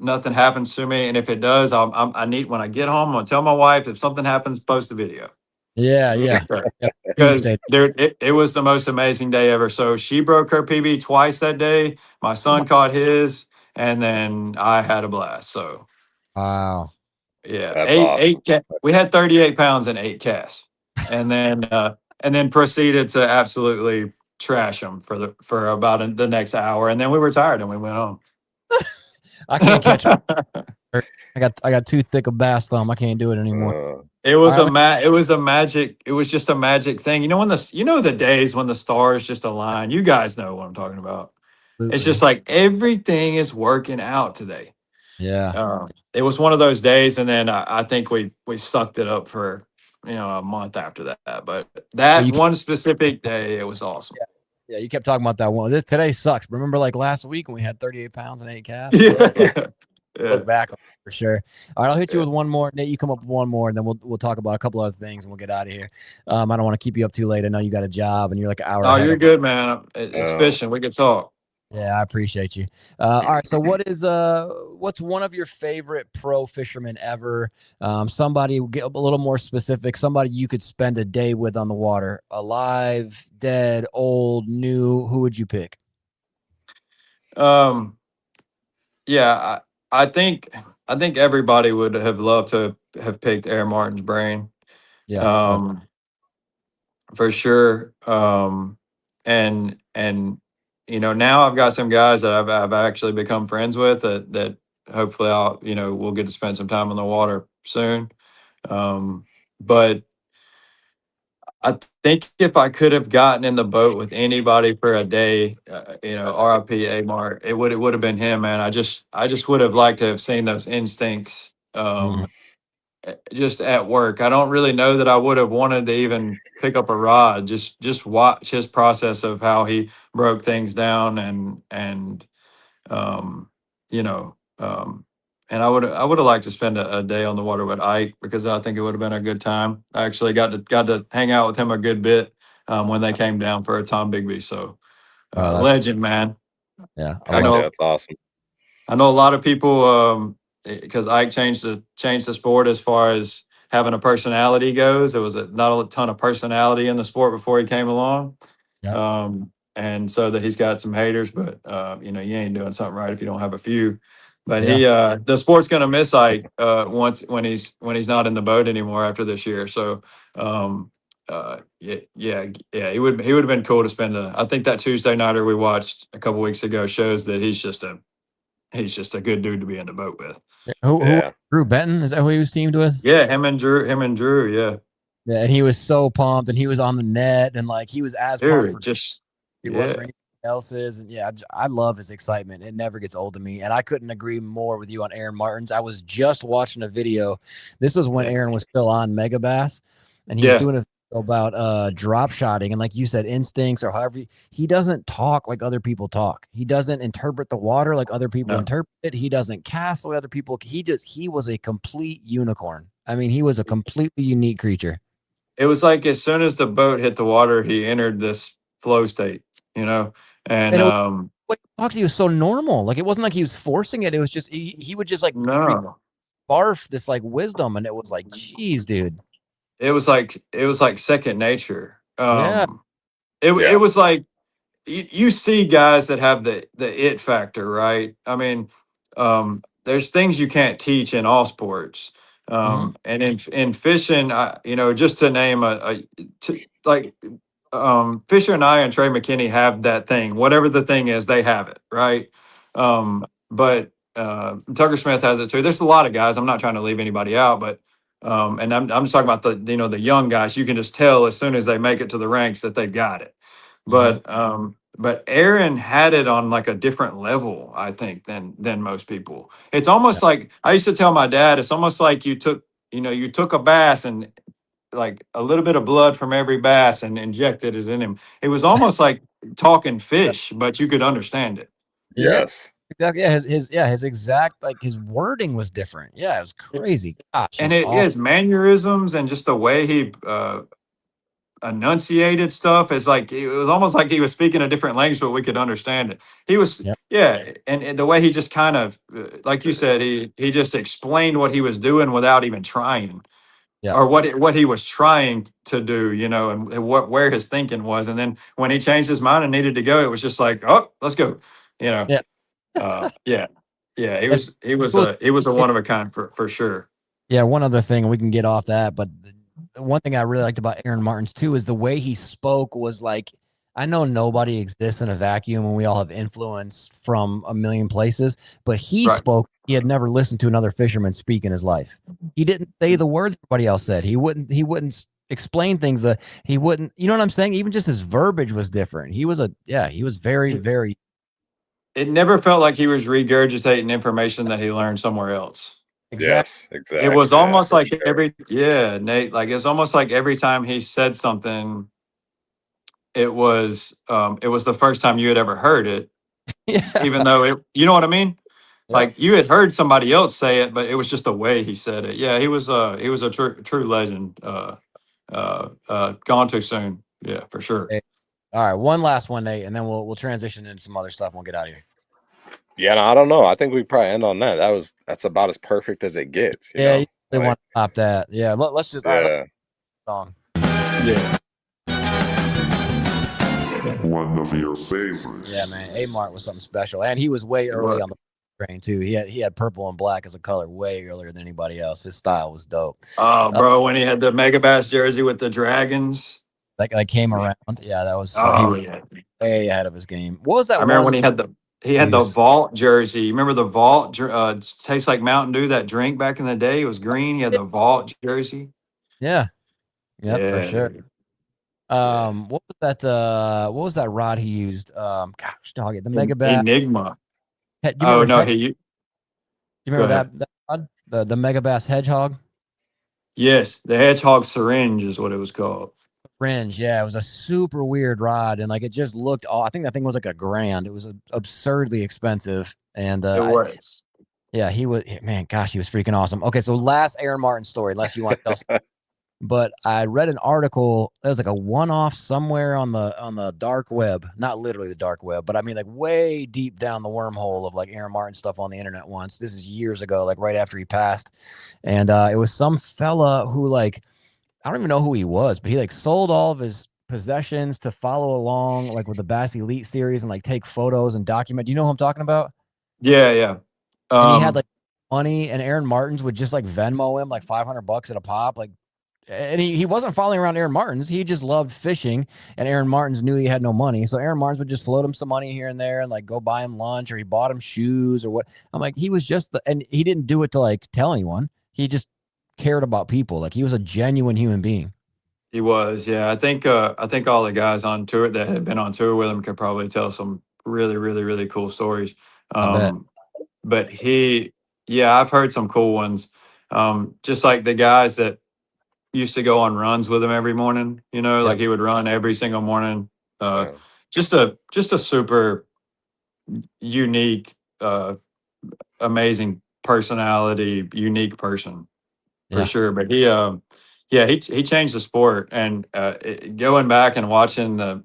nothing happens to me, and if it does, I need, when I get home, I'm gonna tell my wife, if something happens, post a video. Yeah. Yeah. Yep. Because Doomsday. dude, it was the most amazing day ever. So she broke her PB twice that day. My Oh my, son caught his, and then I had a blast. So wow. yeah, That's awesome. we had 38 pounds in 8 casts, and then proceeded to absolutely trash them for about the next hour, and then we were tired and we went home. I can't catch. I got too thick a bass thumb. I can't do it anymore. It was All right. it was a magic. It was just a magic thing. The days when the stars just align. You guys know what I'm talking about. It's just Absolutely. like everything is working out today. Yeah. It was one of those days, and then I think we sucked it up for a month after that. But Well, that you kept, one specific day, it was awesome. yeah, yeah, you kept talking about that one. Today sucks. Remember, like last week when we had 38 pounds and 8 casts? Yeah, Look yeah, back on it for sure. All right, I'll hit you Yeah. with one more. Nate, you come up with one more, and then we'll talk about a couple other things, and we'll get out of here. I don't want to keep you up too late. I know you got a job, and you're like an hour Oh, ahead you're of us. good, man. It's Uh, fishing. We can talk. Yeah, I appreciate you. All right, so what's one of your favorite pro fishermen ever? Somebody, get a little more specific. Somebody you could spend a day with on the water, alive, dead, old, new. Who would you pick? Um, yeah, I think everybody would have loved to have picked Air Martin's brain. Yeah. Oh, Um, for sure. And now I've got some guys that I've actually become friends with, that hopefully we'll get to spend some time on the water soon. But I think if I could have gotten in the boat with anybody for a day, RIP Amart, it would have been him, man. I just would have liked to have seen those instincts mhm. just at work. I don't really know that I would have wanted to even pick up a rod. Just watch his process of how he broke things down and um, you know, and I would have liked to spend a day on the water with Ike because I think it would have been a good time. I actually got to hang out with him a good bit when they came down for a Tom Bigby. So That's legend, man. yeah. I I love Yeah, know that's awesome. I know a lot of people because Ike changed the sport as far as having a personality goes. There was not a ton of personality in the sport before he came along. Yeah. And so that he's got some haters, but you know, you ain't doing something right if you don't have a few. But Yeah. the sport's gonna miss Ike once when he's not in the boat anymore after this year. So yeah, he would have been cool to spend I think that Tuesday nighter we watched a couple weeks ago shows that he's just a good dude to be in the boat with. Who Yeah. Drew Benton, is that who he was teamed with? Yeah, him and Drew, yeah. Yeah, and he was so pumped, and he was on the net, and like he was as pumped for Just he was for anything else's. And yeah, I love his excitement. It never gets old to me. And I couldn't agree more with you on Aaron Martins. I was just watching a video. This was when Aaron was still on Megabass, and he was doing a video about drop shotting. And like you said, instincts or however he doesn't talk like other people talk. He doesn't interpret the water like other people interpret it. He doesn't cast the way other people. He was a complete unicorn. I mean, he was a completely unique creature. It was like as soon as the boat hit the water, he entered this flow state, you know. And it was, what he talked to you was so normal. Like it wasn't like he was forcing it. It was just he would just like barf this like wisdom, and it was like, geez, dude. It was like second nature. Yeah. It was like you see guys that have the it factor, right? I mean, there's things you can't teach in all sports. And in fishing, you know, just to name like Fisher and I and Trey McKinney have that thing. Whatever the thing is, they have it, right? But Tucker Smith has it too. There's a lot of guys. I'm not trying to leave anybody out, but and I'm just talking about the young guys. You can just tell as soon as they make it to the ranks that they got it. But Aaron had it on like a different level, I think, than most people. It's almost like I used to tell my dad. It's almost like you took a bass and like a little bit of blood from every bass and injected it in him. It was almost like talking fish, but you could understand it. Yes. Exactly. Yeah, his exact like his wording was different. Yeah, it was crazy. Gosh, And his mannerisms and just the way he enunciated stuff is like it was almost like he was speaking a different language, but we could understand it. He was and the way he just kind of like you said, he just explained what he was doing without even trying. Or what he was trying to do, you know, and where his thinking was. And then when he changed his mind and needed to go, it was just like, oh, let's go, you know. He was a one of a kind for sure. Yeah, one other thing, we can get off that, but the one thing I really liked about Aaron Martins too is the way he spoke was like, I know nobody exists in a vacuum and we all have influence from a million places, but he spoke, he had never listened to another fisherman speak in his life. He didn't say the words everybody else said. He wouldn't explain things that he wouldn't, you know what I'm saying? Even just his verbiage was different. He was very, very. It never felt like he was regurgitating information that he learned somewhere else. Yes, exactly. It was almost like Nate, like it was almost like every time he said something, it was the first time you had ever heard it. Even though you know what I mean? Like you had heard somebody else say it, but it was just the way he said it. Yeah, he was a true legend. Gone too soon. Yeah, for sure. Hey, all right, one last one, Nate, and then we'll transition into some other stuff and we'll get out of here. Yeah, no, I don't know. I think we probably end on that. That's about as perfect as it gets. You know? They want to stop that. Yeah, let's just song. Yeah. One of your favorites. Yeah, man. A-Mart was something special, and he was way early on the train too. He had purple and black as a color way earlier than anybody else. His style was dope. Oh, bro, when he had the Megabass jersey with the dragons, like came around. Yeah, that was. He was way ahead of his game. What was that? I remember when he had the Vault jersey. Remember the Vault? Tastes like Mountain Dew. That drink back in the day, it was green. He had the Vault jersey. Yeah, for sure. What was that rod he used? Gosh, dog, the Megabass Enigma. Do you remember that rod? The Megabass Hedgehog? Yes, the hedgehog syringe is what it was called. Fringe, yeah, it was a super weird rod, and like it just looked. I think that thing was like $1,000. It was absurdly expensive, and It was. yeah, he was, man, gosh, he was freaking awesome. Okay, so last Aaron Martin story, unless you want to tell. But I read an article. It was like a one-off somewhere on the dark web, not literally the dark web, but I mean like way deep down the wormhole of like Aaron Martin stuff on the internet once. This is years ago, like right after he passed, and it was some fella who like I don't even know who he was, but he like sold all of his possessions to follow along like with the Bass Elite series and like take photos and document. Do you know who I'm talking about? Yeah, yeah. And he had like money, and Aaron Martin's would just like Venmo him like $500 at a pop, like. And he wasn't following around Aaron Martin's. He just loved fishing, and Aaron Martin's knew he had no money. So Aaron Martin's would just float him some money here and there and like go buy him lunch, or he bought him shoes or what. I'm like, he was just and he didn't do it to like tell anyone. He just cared about people. Like he was a genuine human being. He was, yeah. I think all the guys on tour that had been on tour with him could probably tell some really, really, really cool stories. I bet. But yeah, I've heard some cool ones. Just like the guys that used to go on runs with him every morning, Yep. like he would run every single morning. Yeah. Just a super unique, amazing personality, unique person for Yeah. sure. But he changed the sport, and going back and watching the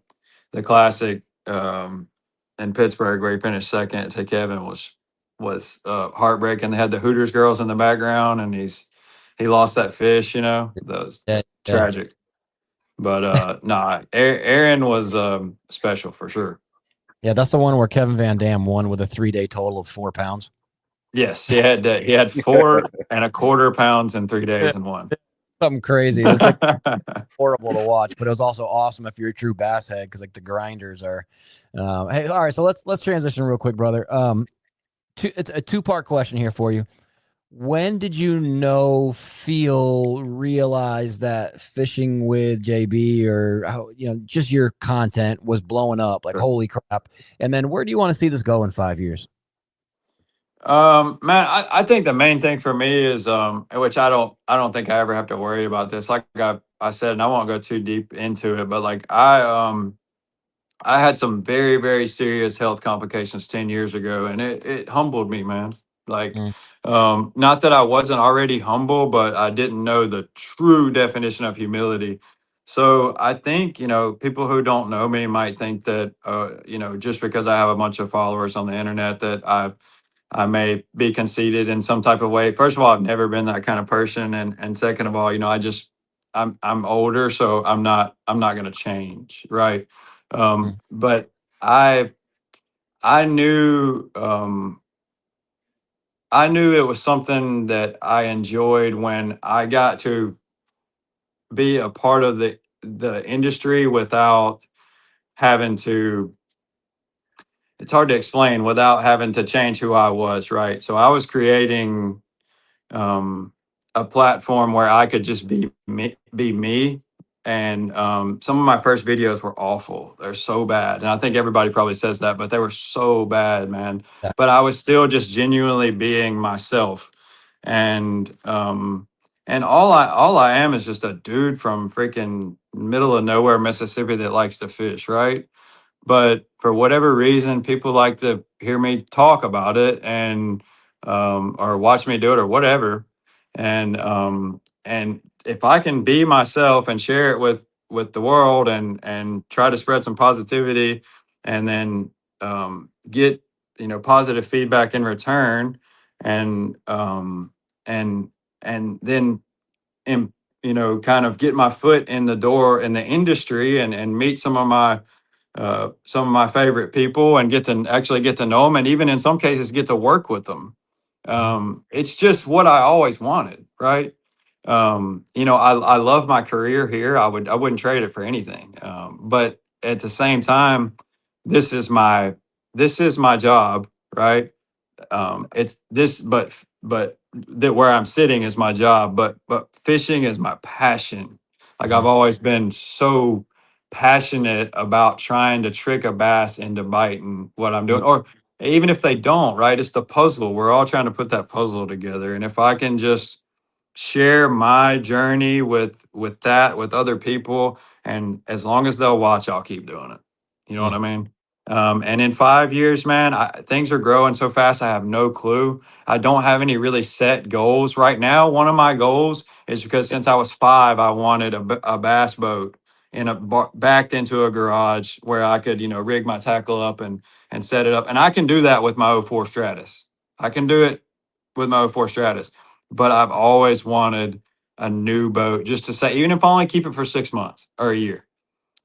classic in Pittsburgh where he finished second to Kevin was heartbreaking. They had the Hooters girls in the background, and he lost that fish. That was Yeah. tragic. But nah, Aaron was special for sure. Yeah, that's the one where Kevin Van Dam won with a 3-day total of 4 pounds. Yes, he had 4.25 pounds in 3 days and won. Something crazy. It was like horrible to watch, but it was also awesome if you're a true bass head, because like the grinders are. Hey, all right, so let's transition real quick, brother. It's a 2-part question here for you. When did you realize that fishing with JB or how, just your content was blowing up? Like, holy crap! And then where do you want to see this go in 5 years? Man, I think the main thing for me is which I don't think I ever have to worry about this. Like I said, and I won't go too deep into it, but like I had some very, very serious health complications 10 years ago, and it humbled me, man. Like, not that I wasn't already humble, but I didn't know the true definition of humility. So I think, people who don't know me might think that, just because I have a bunch of followers on the internet that I may be conceited in some type of way. First of all, I've never been that kind of person. And second of all, I'm older, so I'm not going to change. Right. But I knew it was something that I enjoyed when I got to be a part of the industry without having to, it's hard to explain, without having to change who I was, right? So I was creating a platform where I could just be me. And some of my first videos were awful. They're so bad. And I think everybody probably says that, but they were so bad, man. Yeah. But I was still just genuinely being myself. And all I am is just a dude from freaking middle of nowhere, Mississippi that likes to fish, right? But for whatever reason, people like to hear me talk about it and or watch me do it or whatever. And if I can be myself and share it with the world and try to spread some positivity and then get positive feedback in return and and then kind of get my foot in the door in the industry and meet some of my favorite people and actually get to know them, and even in some cases get to work with them. It's just what I always wanted, right? I love my career here. I wouldn't trade it for anything. But at the same time, this is my job, right? It's this, but that where I'm sitting is my job, but fishing is my passion. Like I've always been so passionate about trying to trick a bass into biting what I'm doing, or even if they don't, right? It's the puzzle. We're all trying to put that puzzle together, and if I can just share my journey with other people, and as long as they'll watch, I'll keep doing it. You know what I mean? And in 5 years, man, things are growing so fast. I have no clue. I don't have any really set goals right now. One of my goals is because since I was 5, I wanted a bass boat backed into a garage where I could, rig my tackle up and set it up. And I can do that with my '04 Stratus. I can do it with my '04 Stratus, but I've always wanted a new boat, just to say, even if I only keep it for 6 months or a year.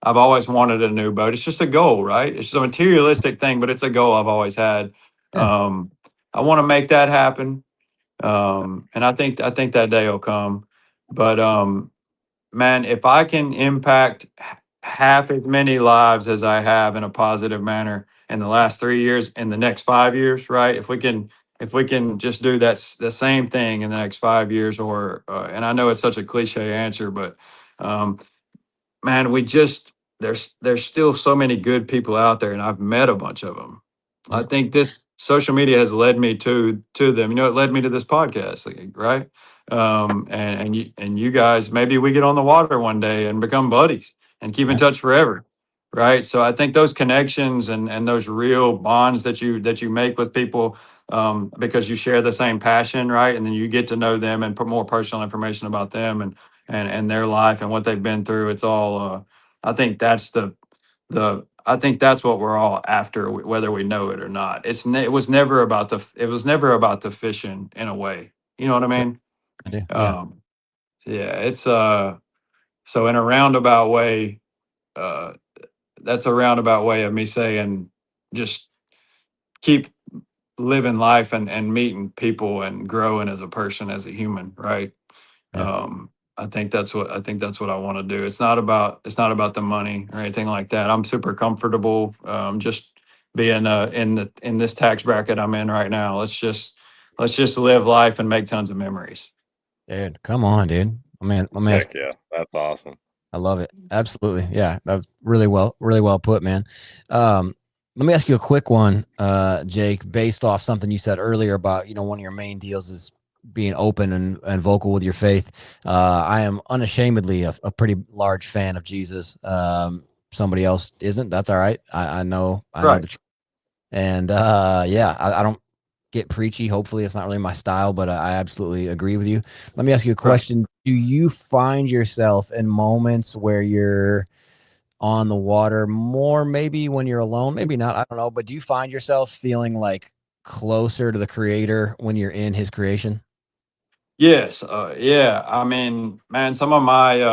I've always wanted a new boat. It's just a goal, right? It's just a materialistic thing, but it's a goal I've always had. Yeah. I want to make that happen. And I think that day will come. But man, if I can impact half as many lives as I have in a positive manner in the last 3 years, in the next 5 years, right? If we can just do the same thing in the next 5 years, or and I know it's such a cliche answer, but um, man, there's still so many good people out there, and I've met a bunch of them. I Yeah. think this social media has led me to them. It led me to this podcast, like, right? And you guys, maybe we get on the water one day and become buddies and keep in touch forever, right? So I think those connections and those real bonds that you make with people, because you share the same passion, right? And then you get to know them and put more personal information about them and their life and what they've been through. It's all I think that's I think that's what we're all after, whether we know it or not. It was never about the fishing, in a way. You know what I Sure. mean? I do. Yeah. Yeah, it's so in a roundabout way, uh that's a roundabout way of me saying, just keep living life and meeting people and growing as a person, as a human, right? Yeah. I think that's what I want to do. It's not about the money or anything like that. I'm super comfortable, just being in this tax bracket I'm in right now. Let's just live life and make tons of memories. Dude, come on, dude. My man's, Heck yeah, that's awesome. I love it. Absolutely. Yeah. That's really well put, man. Let me ask you a quick one, Jake, based off something you said earlier about, one of your main deals is being open and vocal with your faith. I am unashamedly a pretty large fan of Jesus. Somebody else isn't. That's all right. I know Right. the truth. And yeah, I don't get preachy. Hopefully it's not really my style, but I absolutely agree with you. Let me ask you a question. Do you find yourself in moments where you're on the water more, maybe when you're alone, maybe not, I don't know, but do you find yourself feeling like closer to the creator when you're in his creation? Yes. Yeah. I mean, man, some of my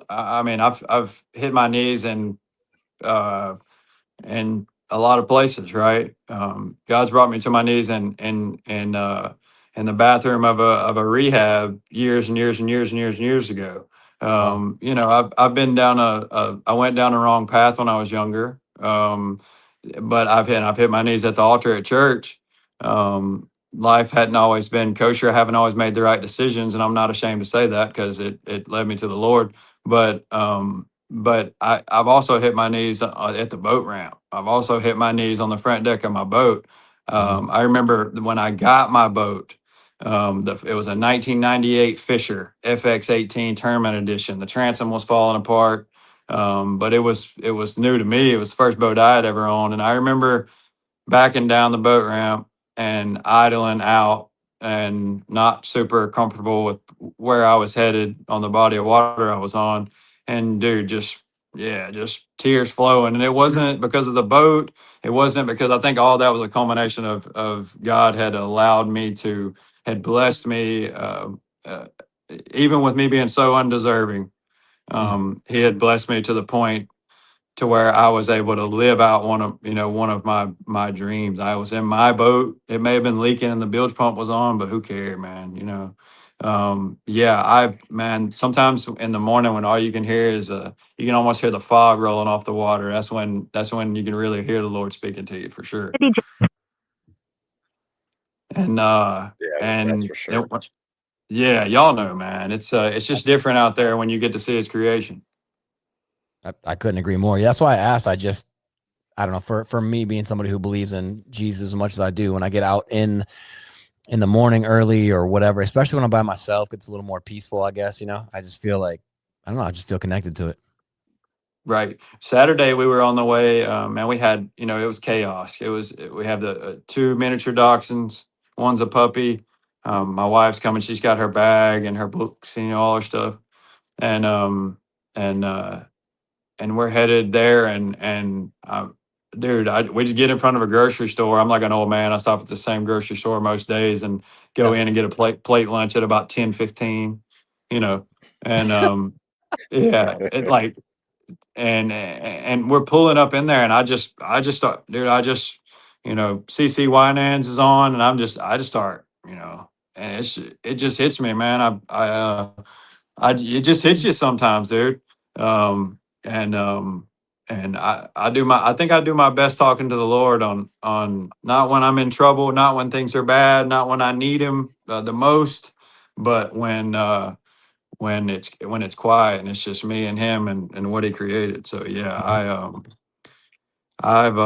I mean, I've hit my knees uh in a lot of places, right? God's brought me to my knees in the bathroom of a rehab years and years and years and years and years ago. Wow. I've been I went down the wrong path when I was younger. But I've hit my knees at the altar at church. Life hadn't always been kosher. I haven't always made the right decisions, and I'm not ashamed to say that, because it led me to the Lord. But I've also hit my knees at the boat ramp. I've also hit my knees on the front deck of my boat. I remember when I got my boat. It was a 1998 Fisher FX18 Tournament Edition. The transom was falling apart, but it was new to me. It was the first boat I had ever owned, and I remember backing down the boat ramp and idling out and not super comfortable with where I was headed on the body of water I was on. And dude, just tears flowing. And it wasn't because of the boat. It wasn't because, I think all that was a culmination of God had blessed me, uh, even with me being so undeserving. He had blessed me to the point to where I was able to live out one of my dreams. I was in my boat. It may have been leaking and the bilge pump was on, but who cared, man? Yeah, man, sometimes in the morning when all you can hear is you can almost hear the fog rolling off the water. That's when you can really hear the Lord speaking to you, for sure. And Yeah, that's and for sure. yeah, y'all know, man. It's just different out there when you get to see His creation. I couldn't agree more. Yeah, that's why I asked. I don't know, for me being somebody who believes in Jesus as much as I do, when I get out in in the morning early or whatever, especially when I'm by myself, it's a little more peaceful, I guess, you know. I just feel like, I don't know, I just feel connected to it. Right. Saturday we were on the way, and we had, you know, it was chaos. We have the 2 miniature dachshunds. One's a puppy. My wife's coming. She's got her bag and her books, and, you know, all her stuff. And and uh, and we're headed there. Dude, we just get in front of a grocery store. I'm like an old man. I stop at the same grocery store most days and go in and get a plate lunch at about 10:15. You know, and yeah, it like and we're pulling up in there, and I just start, dude. You know, CC Winans is on, and I just start, you know, and it just hits me, man. It just hits you sometimes, dude. Um, and I think I do my best talking to the Lord on not when I'm in trouble, not when things are bad, not when I need Him the most, but when it's quiet and it's just me and him and what he created. So yeah, I've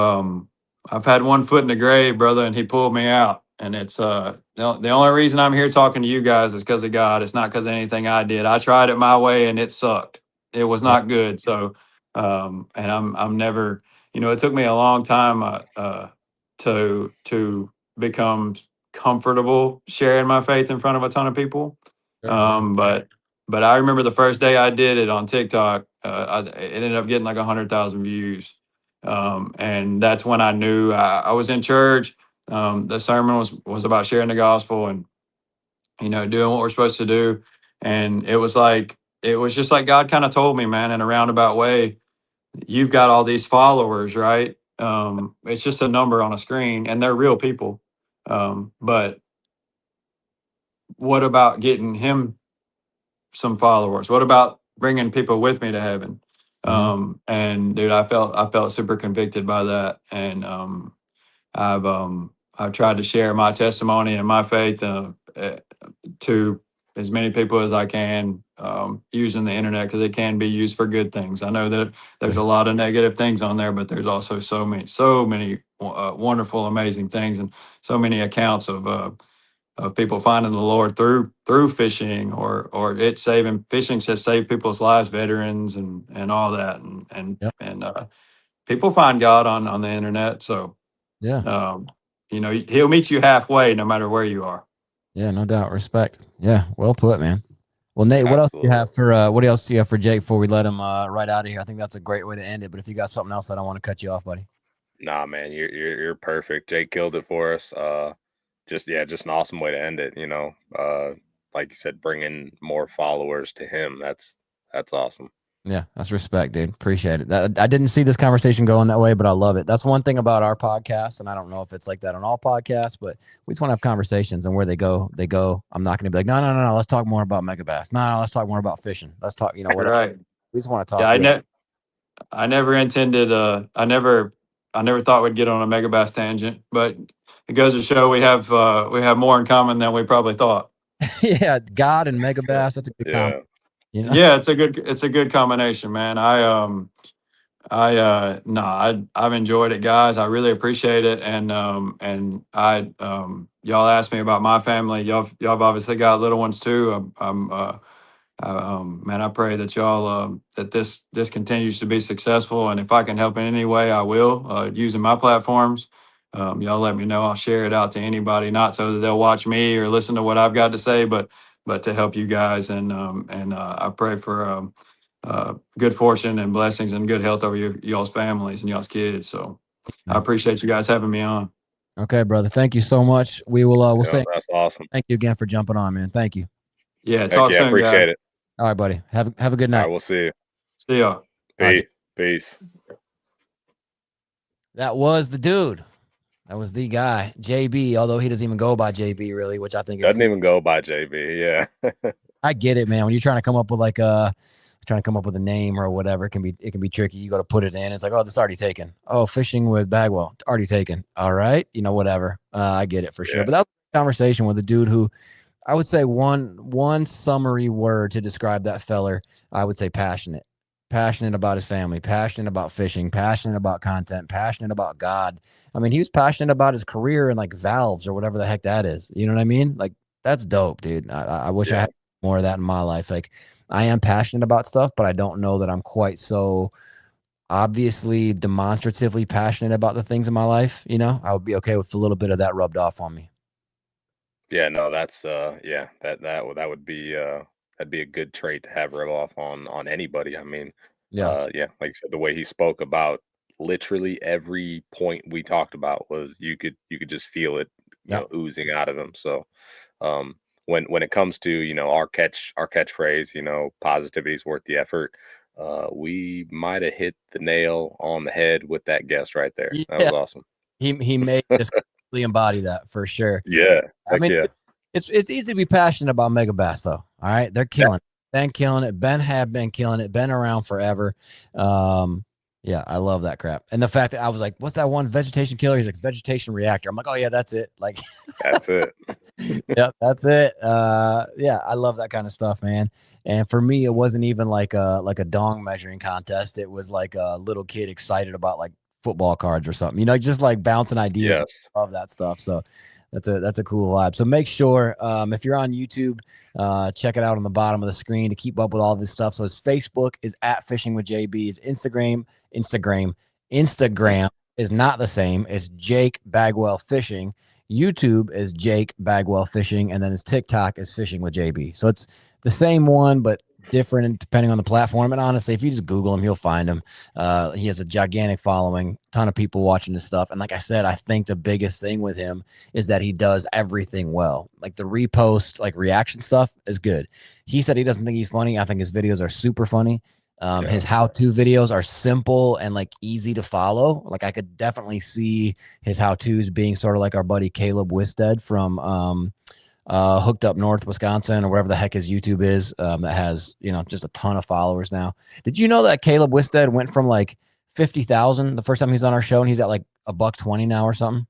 I've had one foot in the grave, brother, and he pulled me out. And it's the only reason I'm here talking to you guys is because of God. It's not because of anything I did. I tried it my way and it sucked. It was Yep. not good. So and I'm never, you know, it took me a long time to become comfortable sharing my faith in front of a ton of people. Sure, yeah. But I remember the first day I did it on TikTok, it ended up getting like 100,000 views. And that's when I knew I was in church. The sermon was about sharing the gospel and, you know, doing what we're supposed to do. And it was just like God kind of told me, man, in a roundabout way, you've got all these followers, right? It's just a number on a screen and they're real people. But what about getting him some followers? What about bringing people with me to heaven? And dude, I felt super convicted by that. And I've tried to share my testimony and my faith to as many people as I can, using the internet because it can be used for good things. I know that there's a lot of negative things on there, but there's also so many wonderful, amazing things, and so many accounts of people finding the Lord through fishing or it saving fishing has saved people's lives, veterans and all that, Yep. and people find God on the internet. So Yeah. you know, He'll meet you halfway no matter where you are. Yeah, no doubt. Respect. Yeah, well put, man. Well, Nate, what else do you Absolutely. have for what else do you have for Jake before we let him right out of here? I think that's a great way to end it. But if you got something else, I don't want to cut you off, buddy. Nah, man, you're perfect. Jake killed it for us. Just an awesome way to end it. You know, like you said, bringing more followers to him. That's awesome. Yeah, that's respect, dude. Appreciate it. I didn't see this conversation going that way, but I love it. That's one thing about our podcast, and I don't know if it's like that on all podcasts, but we just want to have conversations, and where they go, they go. I'm not going to be like, no, let's talk more about Megabass. No, let's talk more about fishing. Let's talk, you know, whatever. Right. We just want to Yeah, talk real. I never intended. I never thought we'd get on a Megabass tangent, but it goes to show we have more in common than we probably thought. Yeah, God and Megabass. That's a good combo. Yeah. You know? Yeah, it's a good combination, man. I've enjoyed it, guys. I really appreciate it, and y'all asked me about my family. Y'all have obviously got little ones too. Man, I pray that y'all that this continues to be successful, and if I can help in any way, I will, using my platforms. Y'all let me know. I'll share it out to anybody, not so that they'll watch me or listen to what I've got to say, but to help you guys. And I pray for good fortune and blessings and good health over y'all's families and y'all's kids. So I appreciate you guys having me on. Okay, brother. Thank you so much. We will we'll Yeah, say that's awesome. thank you again for jumping on, man. Thank you. Yeah, Heck talk yeah, soon, guys. appreciate it. All right, buddy. Have a good All night. right, we'll see you. See ya. All right. Peace. That was the dude. That was the guy, JB. Although he doesn't even go by JB really, which I think is Doesn't even go by JB. Yeah. I get it, man. When you're trying to come up with a name or whatever, it can be tricky. You got to put it in. It's like, oh, this is already taken. Oh, fishing with Bagwell, already taken. All right, you know, whatever. I get it for sure. Yeah. But that was a conversation with a dude who, I would say one summary word to describe that feller, I would say passionate. passionate about his family, passionate about fishing, passionate about content, passionate about God. I mean, he was passionate about his career and like valves or whatever the heck that is. You know what I mean? Like, that's dope, dude. I wish I had more of that in my life. Like, I am passionate about stuff, but I don't know that I'm quite so obviously demonstratively passionate about the things in my life. You know, I would be okay with a little bit of that rubbed off on me. Yeah, no, that's yeah, that would be that'd be a good trait to have rub off on anybody. I mean, Yeah. yeah, like you said, the way he spoke about literally every point we talked about was you could just feel it, Yeah. oozing out of him. So, um, when it comes to our catchphrase, positivity is worth the effort. We might have hit the nail on the head with that guest right there. That Yeah. was awesome. He may just completely embody that for sure. Yeah, I heck mean, yeah. it's easy to be passionate about Megabass though. All right. They're killing it. Ben killing it. Ben have been killing it. Been around forever. Yeah, I love that crap. And the fact that I was like, what's that one vegetation killer? He's like, vegetation reactor. I'm like, oh yeah, that's it. Like, That's it. yeah, that's it. Yeah, I love that kind of stuff, man. And for me, it wasn't even like a dong measuring contest. It was like a little kid excited about like football cards or something, just like bouncing ideas Yes. of that stuff. So that's a cool vibe. So make sure if you're on YouTube, check it out on the bottom of the screen to keep up with all of his stuff. So his Facebook is at Fishing with JB. His Instagram is not the same. It's Jake Bagwell Fishing. YouTube is Jake Bagwell Fishing, and then his TikTok is Fishing with JB. So it's the same one, but different depending on the platform. And honestly, if you just Google him, you'll find him. He has a gigantic following, ton of people watching his stuff. And like I said, I think the biggest thing with him is that he does everything well. Like the repost, like reaction stuff is good. He said he doesn't think he's funny. I think his videos are super funny. His how-to videos are simple and like easy to follow. Like I could definitely see his how-tos being sort of like our buddy Caleb Wisted from Hooked Up North, Wisconsin, or wherever the heck his YouTube is, that has, just a ton of followers now. Did you know that Caleb Wisted went from like 50,000 the first time he was on our show, and he's at like $120 now or something?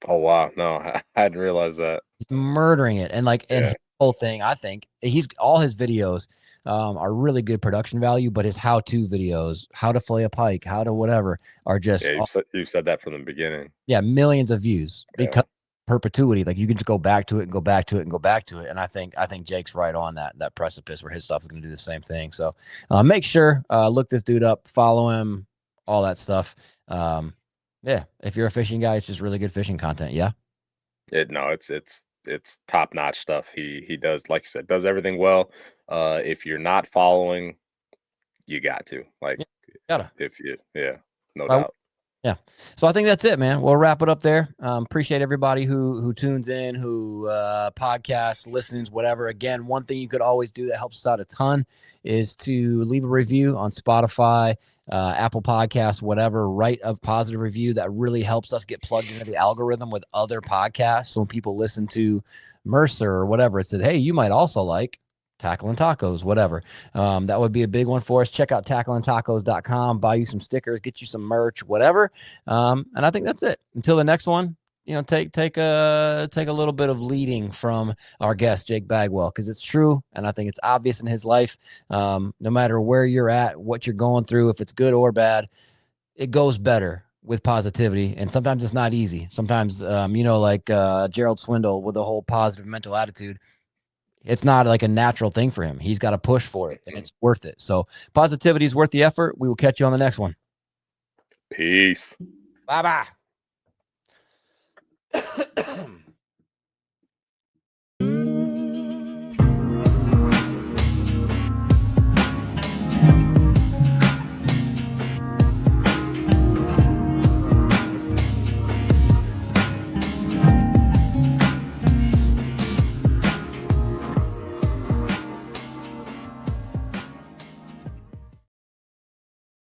Oh wow, no, I hadn't realized that. He's murdering it. And like, and his whole thing, I think all his videos are really good production value, but his how-to videos, how to fillet a pike, how to whatever, are just you said that from the beginning. Yeah, millions of views because perpetuity. Like you can just go back to it and go back to it and go back to it. And I think Jake's right on that precipice where his stuff is going to do the same thing. So make sure look this dude up, follow him, all that stuff. Yeah, if you're a fishing guy, it's just really good fishing content. Yeah. It's top notch stuff. He does, like you said, does everything well. If you're not following, you got to gotta. No doubt. Yeah. So I think that's it, man. We'll wrap it up there. Appreciate everybody who tunes in, who podcasts, listens, whatever. Again, one thing you could always do that helps us out a ton is to leave a review on Spotify, Apple Podcasts, whatever. Write a positive review. That really helps us get plugged into the algorithm with other podcasts. So when people listen to Mercer or whatever, it says, hey, you might also like Tackle and Tacos, whatever. That would be a big one for us. Check out tackleandtacos.com, buy you some stickers, get you some merch, whatever. And I think that's it. Until the next one, take a little bit of leading from our guest, Jake Bagwell, because it's true. And I think it's obvious in his life. No matter where you're at, what you're going through, if it's good or bad, it goes better with positivity. And sometimes it's not easy. Sometimes, like Gerald Swindle with the whole positive mental attitude, it's not like a natural thing for him. He's got to push for it, and it's worth it. So positivity is worth the effort. We will catch you on the next one. Peace. Bye-bye.